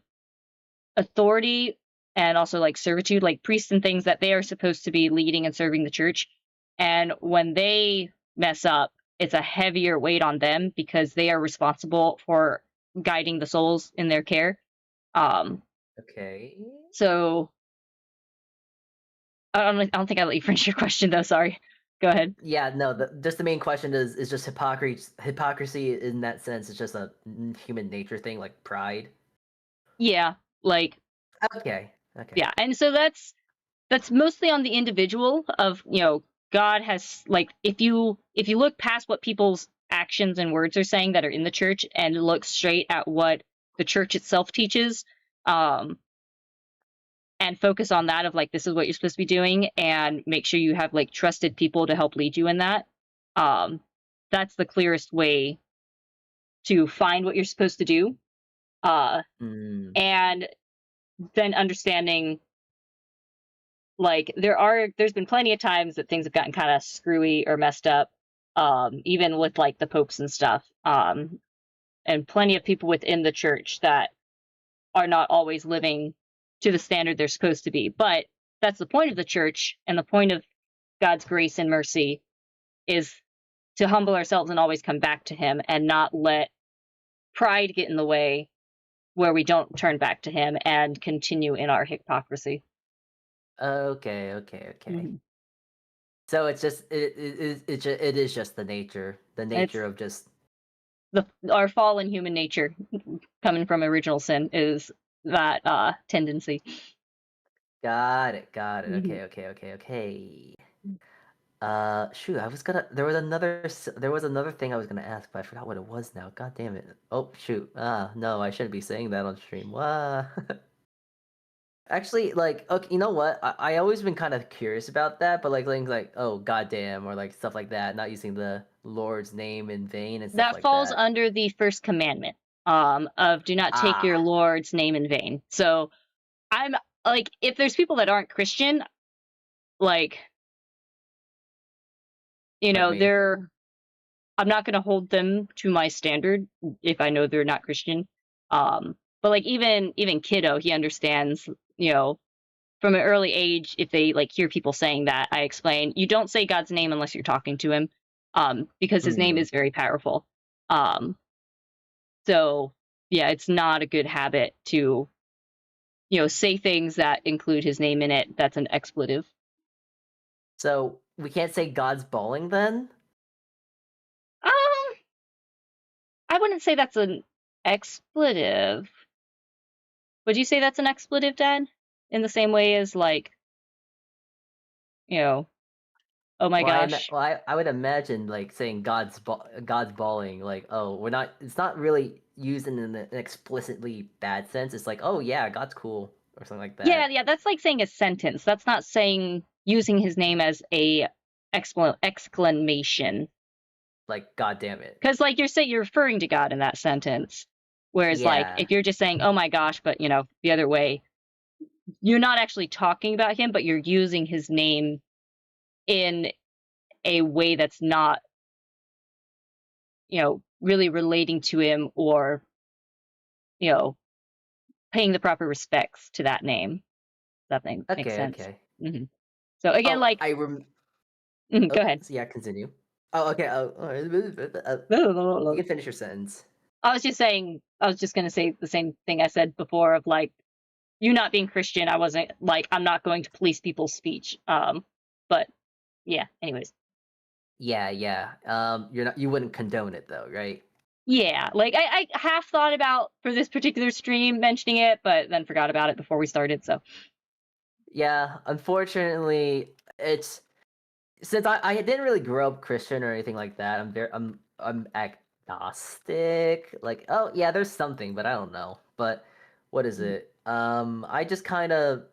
authority and also like servitude, like priests and things that they are supposed to be leading and serving the church. And when they mess up, it's a heavier weight on them because they are responsible for guiding the souls in their care. Okay. So I don't think I let you finish your question though. Sorry. Go ahead. Yeah, no. Just the main question is just hypocrisy in that sense. It's just a human nature thing, like pride. Yeah, like. Okay. Yeah, and so that's mostly on the individual of God has, like, if you look past what people's actions and words are saying that are in the church and look straight at what the church itself teaches, and focus on that of like, this is what you're supposed to be doing, and make sure you have like trusted people to help lead you in that. That's the clearest way to find what you're supposed to do. And then understanding, like, there's been plenty of times that things have gotten kind of screwy or messed up, even with like the popes and stuff, and plenty of people within the church that are not always living to the standard they're supposed to be. But that's the point of the church, and the point of God's grace and mercy is to humble ourselves and always come back to him, and not let pride get in the way where we don't turn back to him and continue in our hypocrisy. Okay. Mm-hmm. So it's just it is just the nature of just our fallen human nature coming from original sin is that tendency. Got it. Mm-hmm. Okay. Shoot, there was another thing I was gonna ask, but I forgot what it was now. God damn it. Oh shoot. No, I shouldn't be saying that on stream. Actually, like, okay, you know what? I always been kind of curious about that, but like things like, oh, goddamn, or like stuff like that, not using the Lord's name in vain and stuff like that. That falls under the first commandment, of do not take your Lord's name in vain. So I'm like, if there's people that aren't Christian, like, you know, I'm not going to hold them to my standard if I know they're not Christian. But like, even kiddo, he understands, you know, from an early age, if they like hear people saying that, I explain, you don't say God's name unless you're talking to him, because his name is very powerful. So yeah, it's not a good habit to, you know, say things that include his name in it. That's an expletive. So we can't say God's balling then? I wouldn't say that's an expletive. Would you say that's an expletive, Dad? In the same way as, like, you know, oh my gosh. I would imagine like saying God's balling, like, oh, it's not really used in an explicitly bad sense. It's like, oh yeah, God's cool or something like that. Yeah, that's like saying a sentence. That's not saying using his name as a exclamation. Like, God damn it. Because like you're referring to God in that sentence. Whereas like if you're just saying, oh my gosh, but you know, the other way, you're not actually talking about him, but you're using his name in a way that's not, you know, really relating to him, or, you know, paying the proper respects to that name. That thing makes sense. Okay. Mm-hmm. So again, like, go ahead. Yeah, continue. Oh, okay. You can finish your sentence. I was just going to say the same thing I said before of like, you not being Christian, I wasn't like, I'm not going to police people's speech. But yeah, anyways. Yeah. You wouldn't condone it though, right? Yeah, like I half thought about for this particular stream mentioning it, but then forgot about it before we started, so. Yeah, unfortunately, it's since I didn't really grow up Christian or anything like that. I'm agnostic. Like, oh yeah, there's something, but I don't know. But what is it? I'm just kind of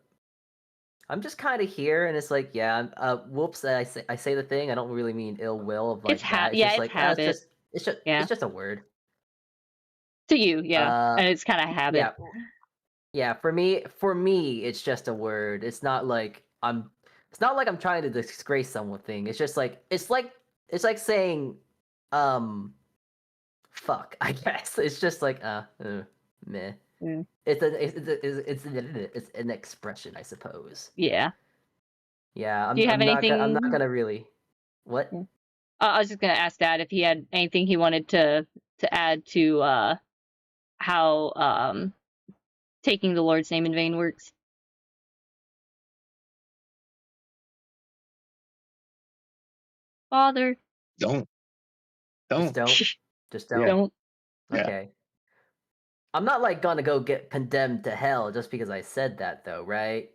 here, and it's like, yeah. Whoops, I say the thing. I don't really mean ill will of like it's that. It's just like habit. It's just a word. To you, yeah, and it's kind of habit. Yeah. For me, it's just a word. It's not like I'm trying to disgrace something. It's just like it's like saying, fuck. I guess it's just like meh. Mm. It's an expression, I suppose. Yeah. Yeah. Do you have anything? I'm not gonna really. What? I was just gonna ask Dad if he had anything he wanted to add to how taking the Lord's name in vain works. Father. Don't. Just don't. Don't. Okay. Yeah. I'm not like gonna go get condemned to hell just because I said that, though, right?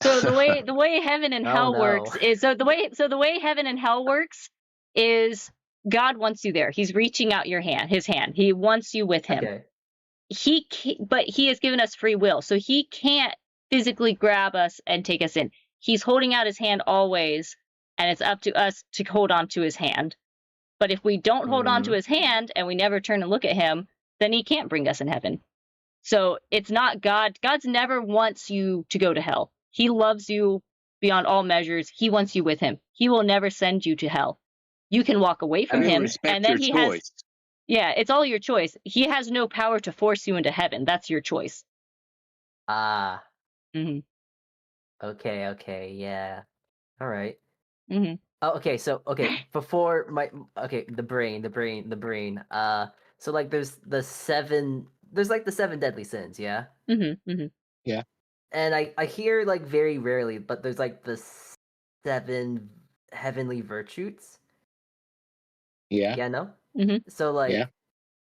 So the way heaven and hell works is the way heaven and hell works is God wants you there. He's reaching out his hand. He wants you with him. Okay. But he has given us free will, so he can't physically grab us and take us in. He's holding out his hand always, and it's up to us to hold on to his hand. But if we don't hold on to his hand and we never turn and look at him, then he can't bring us in heaven. So it's not God. God's never wants you to go to hell. He loves you beyond all measures. He wants you with him. He will never send you to hell. You can walk away from him, and then he has. Yeah, it's all your choice. He has no power to force you into heaven. That's your choice. Ah. Mm-hmm. Okay. Yeah. All right. Mm-hmm. Oh, okay. So, before the brain. So like, there's the seven deadly sins. Yeah. Mm-hmm. Mm-hmm. Yeah. And I hear, like, very rarely, but there's like the 7 heavenly virtues. Yeah. Yeah. No. Mm-hmm. So, like, Yeah.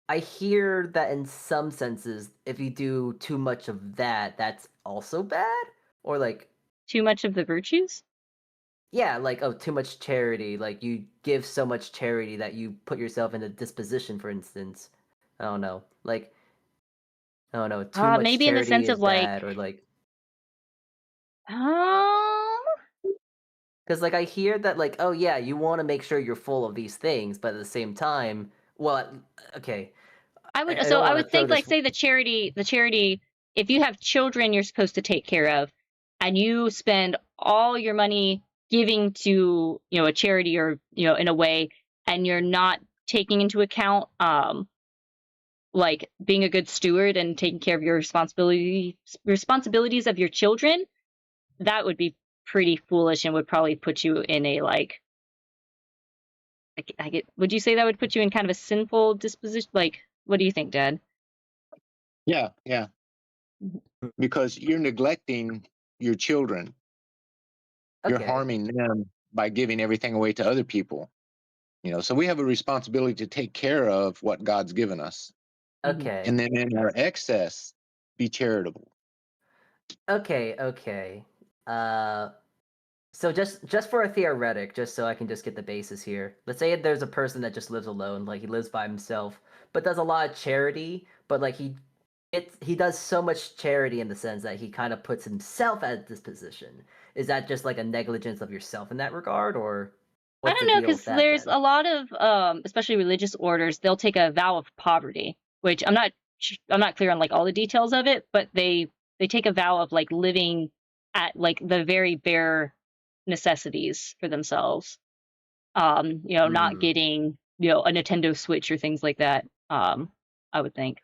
I hear that in some senses, if you do too much of that, that's also bad, or like Too much of the virtues? yeah, like, too much charity, like you give so much charity that you put yourself in a disposition, for instance. I don't know, like, I don't know, too much Maybe in the charity sense is of like, bad, or like, um, because like I hear that, like, oh yeah, you want to make sure you're full of these things, but at the same time, well, okay, I I would don't want to think throw like, this. say the charity, if you have children you're supposed to take care of, and you spend all your money giving to, a charity, or, in a way, and you're not taking into account like being a good steward and taking care of your responsibilities of your children, that would be pretty foolish and would probably put you in a like would you say that would put you in kind of a sinful disposition? Like, what do you think, Dad? Yeah. Because you're neglecting your children. You're harming them by giving everything away to other people. So we have a responsibility to take care of what God's given us. Okay. And then in our excess, be charitable. Okay. So just for a theoretic, just so I can just get the basis here. Let's say there's a person that just lives alone, like he lives by himself, but does a lot of charity, but like he does so much charity in the sense that he kind of puts himself at this position. Is that just like a negligence of yourself in that regard, or I what's don't the know, deal with because that there's then? a lot of especially religious orders, they'll take a vow of poverty, which I'm not clear on like all the details of it, but they take a vow of like living at like the very bare necessities for themselves. Not getting, a Nintendo Switch or things like that. I would think.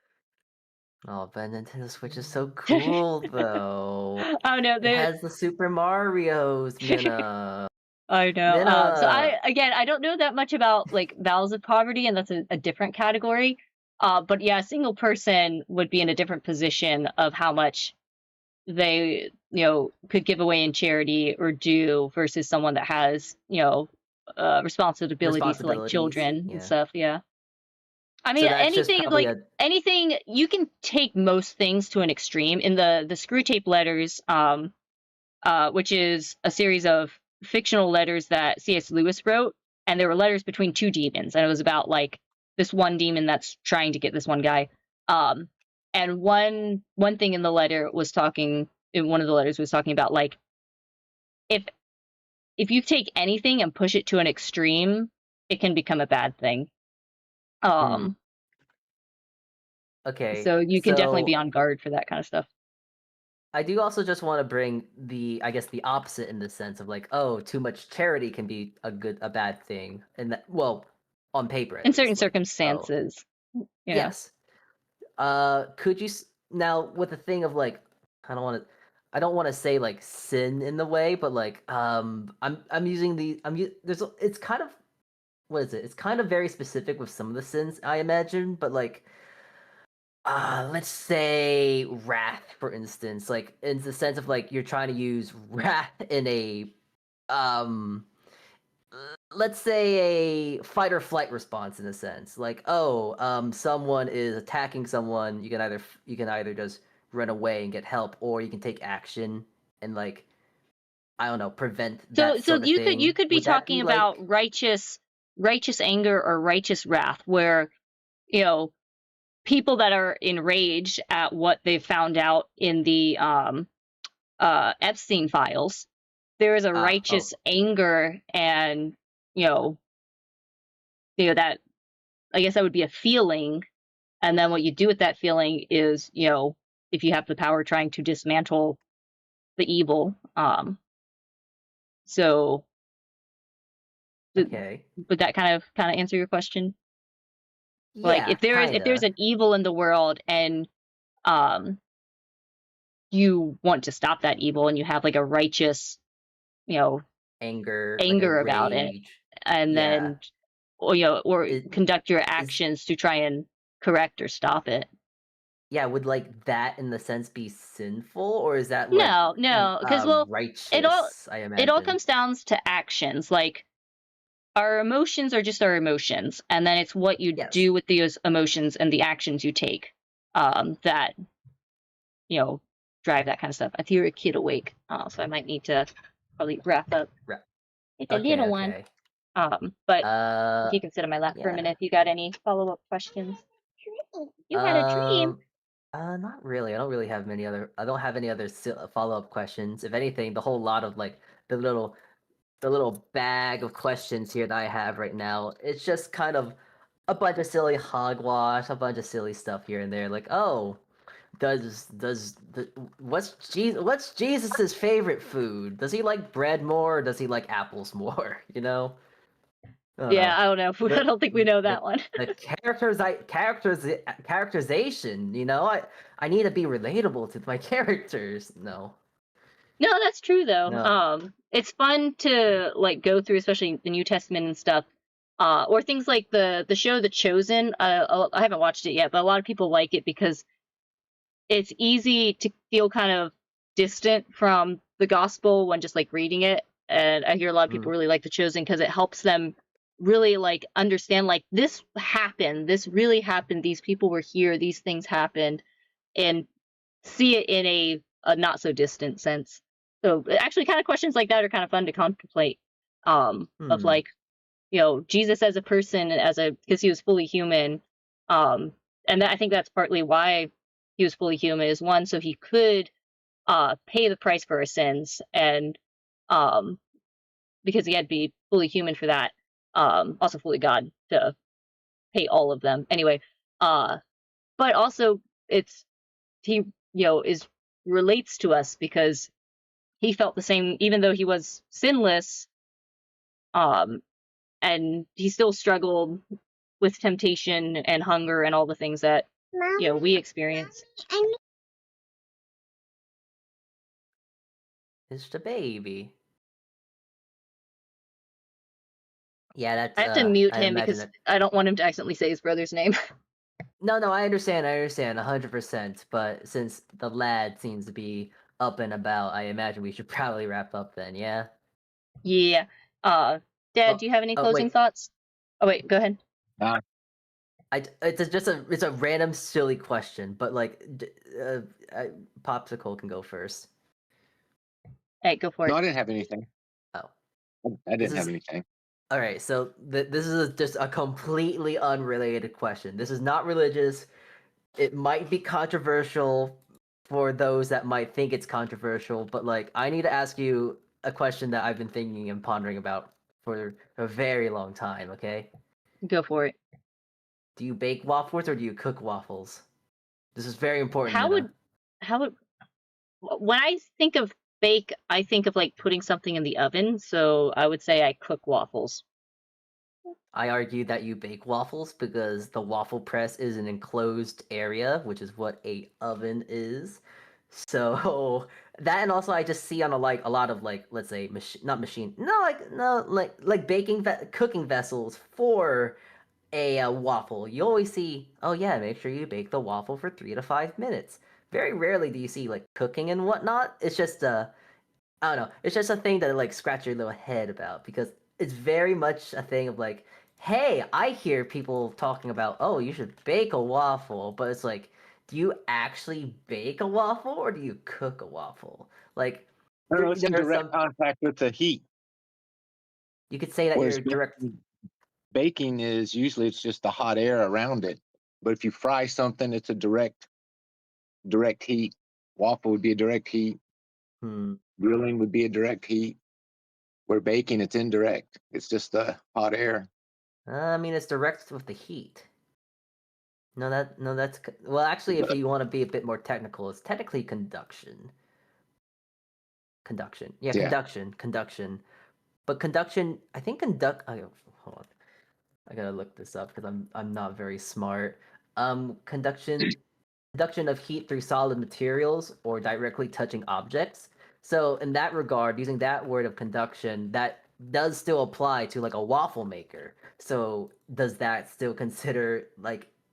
Oh, but Nintendo Switch is so cool though. Oh no, It has the Super Mario's, Minna. I know. So Minna. I don't know that much about like vows of poverty, and that's a different category. But yeah, a single person would be in a different position of how much they, could give away in charity or do versus someone that has, responsibilities to like children and stuff. Yeah. I mean, So that's just anything probably like anything, you can take most things to an extreme. In the Screw Tape Letters, which is a series of fictional letters that C.S. Lewis wrote, and there were letters between 2 demons, and it was about like this one demon that's trying to get this one guy. And one thing in one of the letters was talking about like, if you take anything and push it to an extreme, it can become a bad thing. Okay. So you can definitely be on guard for that kind of stuff. I do also just want to bring the opposite in the sense of like, oh, too much charity can be a bad thing, and that, well, on paper in certain circumstances. Yes. Could you now, with the thing of like, I don't want to say like sin in the way, but like, it's kind of, what is it? It's kind of very specific with some of the sins, I imagine, but like, let's say wrath, for instance, like in the sense of like you're trying to use wrath in a, let's say a fight or flight response, in a sense, like, someone is attacking someone, you can either just run away and get help, or you can take action and like I don't know, prevent So that sort of you thing? could be Would that talking be about like righteous anger or righteous wrath, where you know people that are enraged at what they found out in the Epstein files. There is a righteous anger, and you know that, I guess that would be a feeling, and then what you do with that feeling is, if you have the power, trying to dismantle the evil. So okay. would that kind of answer your question? Like, Yeah, if there's kinda. an evil in the world, and um you want to stop that evil, and you have like a righteous, you know Anger, like a anger about it, rage. and Yeah. then or Is conduct your is actions to try and correct or stop it. yeah, would like that in the sense be sinful, or is that like No, because righteous, I it all imagine? comes down to actions. Like, our emotions are just our emotions, and then it's what you Yes. do with those emotions and the actions you take, that drive that kind of stuff. I hear a kid awake, so I might need to probably wrap up. It's a Okay, little one. okay. But if you can sit on my lap for a Yeah. minute, if you got any follow-up questions. You had a dream. Not really. I don't have any other follow-up questions. If anything, the whole lot of like the little bag of questions here that I have right now, it's just kind of a bunch of silly hogwash, a bunch of silly stuff here and there. Like, oh, what's Jesus's favorite food? Does he like bread more, or does he like apples more? I don't Yeah, know. I don't know. I don't think we know that one. The characterization. I need to be relatable to my characters. No, No, that's true though. no. It's fun to like go through, especially the New Testament and stuff, or things like the show The Chosen. I haven't watched it yet, but a lot of people like it because it's easy to feel kind of distant from the gospel when just like reading it. And I hear a lot of people really like The Chosen because it helps them really like understand, like, this happened, this really happened, these people were here, these things happened, and see it in a not so distant sense. So actually, kind of questions like that are kind of fun to contemplate. Of like, Jesus as a person, because he was fully human, and I think that's partly why he was fully human, is one, so he could pay the price for our sins, and um, because he had to be fully human for that, also fully God to pay all of them. Anyway, but also it's he is relates to us because he felt the same, even though he was sinless, um, and he still struggled with temptation and hunger and all the things that we experience. It's the baby. Yeah, that's. I have to mute I him imagine because that. I don't want him to accidentally say his brother's name. No, I understand. 100%. But since the lad seems to be up and about, I imagine we should probably wrap up then. Yeah. Yeah. Dad, do you have any closing wait. thoughts? Oh wait, go ahead. It's a random silly question, but like, Popsicle can go first. Hey, go for it. No, I didn't have anything. Oh, I didn't have anything. All right, so this is just a completely unrelated question. This is not religious. It might be controversial for those that might think it's controversial, but like, I need to ask you a question that I've been thinking and pondering about for a very long time. Okay. Go for it. Do you bake waffles or do you cook waffles? This is very important. How would when I think of bake, I think of like putting something in the oven, so I would say I cook waffles. I argue that you bake waffles because the waffle press is an enclosed area, which is what a oven is. So that, and also I just see on a lot of like, let's say baking cooking vessels for a waffle. You always see, oh yeah, make sure you bake the waffle for 3 to 5 minutes. Very rarely do you see like cooking and whatnot. It's just I don't know. It's just a thing that like scratch your little head about because it's very much a thing of like, hey, I hear people talking about, oh, you should bake a waffle, but it's like, do you actually bake a waffle or do you cook a waffle? Like, No, it's in direct contact with the heat. You could say that you're direct. Baking is usually it's just the hot air around it, but if you fry something, it's a direct heat. Waffle would be a direct heat. Grilling would be a direct heat. Where baking, it's indirect. It's just the hot air. I mean, it's direct with the heat. That's well. Actually, if you want to be a bit more technical, it's technically conduction. Yeah. Conduction. But conduction, I think hold on. I gotta look this up because I'm not very smart. Conduction of heat through solid materials or directly touching objects. So in that regard, using that word of conduction, that does still apply to like a waffle maker. So does that still consider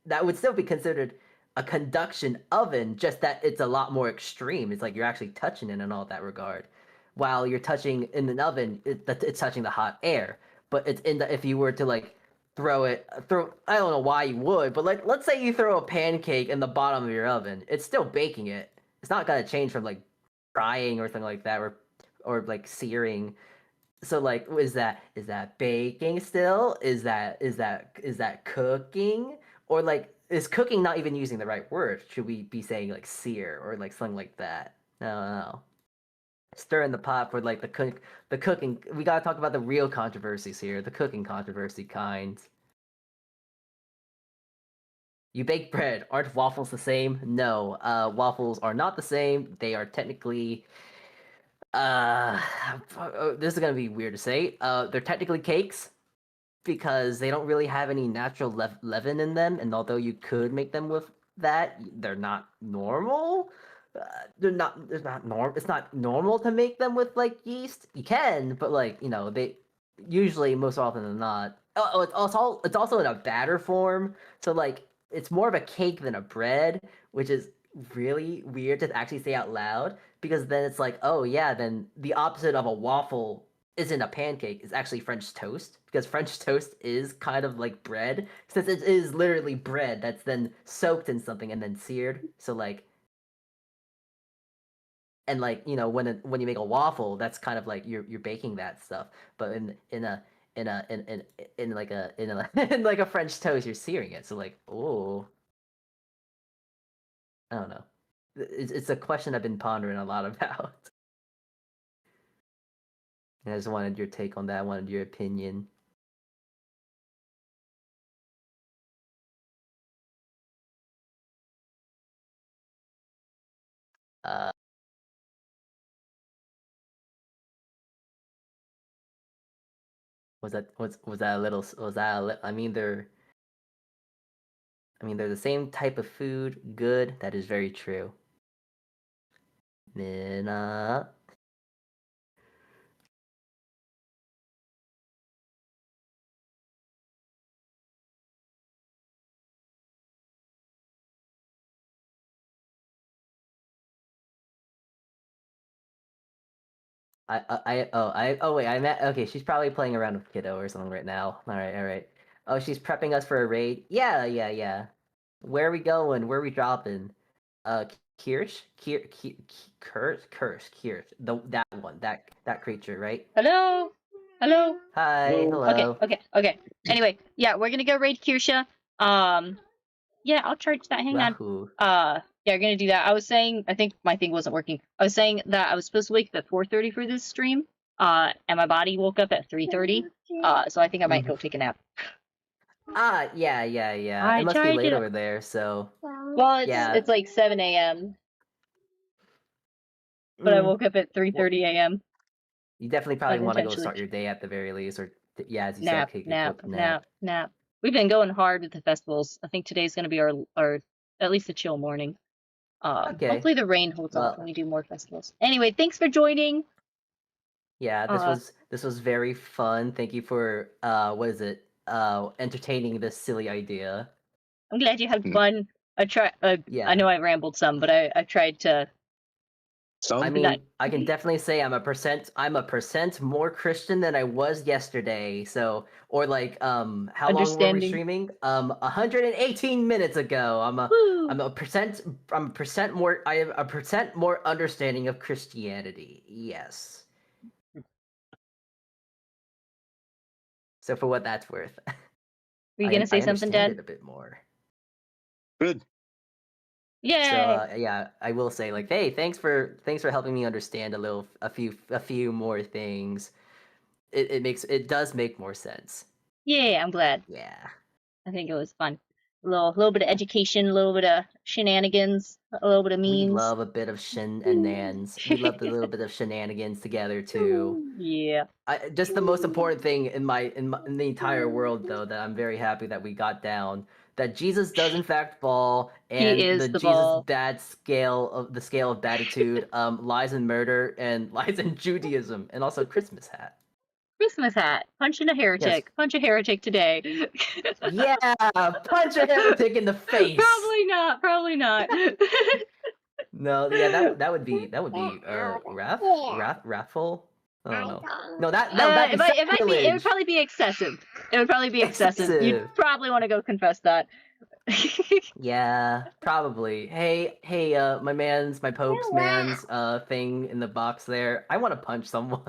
that would still be considered a conduction oven, just that it's a lot more extreme. It's like you're actually touching it in all that regard. While you're touching in an oven, it's touching the hot air. But it's if you were to throw I don't know why you would, but let's say you throw a pancake in the bottom of your oven, it's still baking it. It's not gonna change from frying or something like that, or searing. So is that baking still? Is that cooking? Or is cooking not even using the right word? Should we be saying sear or something like that? No. Stir in the pot for the cooking. We gotta talk about the real controversies here, the cooking controversy kinds. You bake bread. Aren't waffles the same? No, waffles are not the same. They are technically this is gonna be weird to say. They're technically cakes because they don't really have any natural leaven in them, and although you could make them with that, they're not normal. It's not normal to make them with yeast. You can, but they usually, most often than not. It's also in a batter form, so it's more of a cake than a bread, which is really weird to actually say out loud, because then it's oh yeah, then the opposite of a waffle isn't a pancake, it's actually French toast, because French toast is kind of like bread, since it is literally bread that's then soaked in something and then seared. So and when you make a waffle, that's kind of you're baking that stuff, but in a French toast, you're searing it. So oh, I don't know. It's a question I've been pondering a lot about. And I just wanted your take on that. I wanted your opinion. Was that a little? I mean, they're the same type of food. Good. That is very true. Minna. Okay, she's probably playing around with Kiddo or something right now. All right. Oh, she's prepping us for a raid. Yeah. Where are we going? Where are we dropping? Kirsch. That one, that creature, right? Hello. Hi. Hello. Okay. Anyway, yeah, we're gonna go raid Kirsha. Yeah, I'll charge that. Hang on. Yeah, we're gonna do that. I was saying, I think my thing wasn't working. I was saying that I was supposed to wake up at 4:30 for this stream. And my body woke up at 3:30. So I think I might go take a nap. Yeah. It must be late over there, so. Well, it's like 7 a.m. But I woke up at 3:30 a.m. You definitely probably want to go start your day at the very least, or as you said, take a quick nap. We've been going hard with the festivals. I think today's going to be our at least a chill morning. Okay. Hopefully the rain holds off when we do more festivals. Anyway, thanks for joining. Yeah, this was very fun. Thank you for entertaining this silly idea. I'm glad you had fun. I know I rambled some, but I tried to I mean, I can definitely say I'm a percent more Christian than I was yesterday. So, or like, how long were we streaming? 118 minutes ago. I'm a percent more. I have a percent more understanding of Christianity. Yes. So for what that's worth. Were you gonna say something, Dad? It a bit more. Good. Yay! So yeah, I will say like, hey, thanks for helping me understand a few more things. It does make more sense. Yeah, I'm glad. Yeah. I think it was fun. A little bit of education, a little bit of shenanigans, a little bit of memes. We love a bit of shin and nans. We love the little bit of shenanigans together too. Yeah. Just the most important thing in the entire world though that I'm very happy that we got down, that Jesus does in fact fall, and the Jesus ball. bad scale of baditude lies in murder and lies in Judaism, and also Christmas hat. Christmas hat. Punching a heretic. Yes. Punch a heretic today. Yeah, punch a heretic in the face. Probably not. No, yeah, that would be wrathful. I don't know. No, it would probably be excessive. It would probably be excessive. You'd probably want to go confess that. Yeah, probably. Hey, my Pope's man's thing in the box there. I want to punch someone.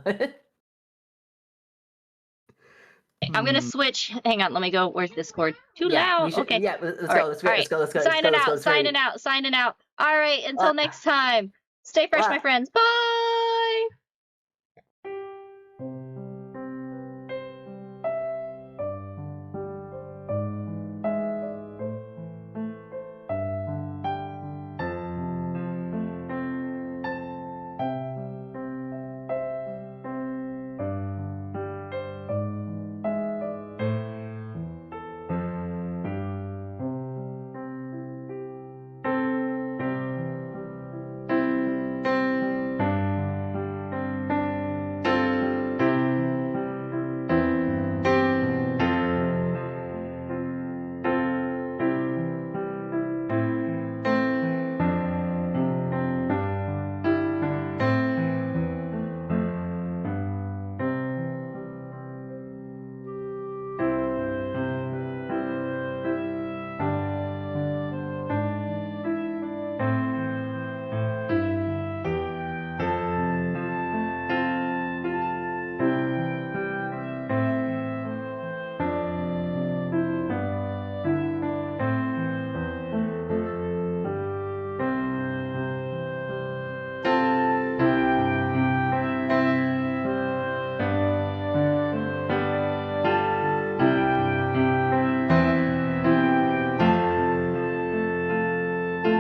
I'm gonna switch. Hang on, let me go. Where's Discord? Too loud. Okay. Yeah, let's go. Signing out. All right, until next time. Stay fresh, my friends. Bye.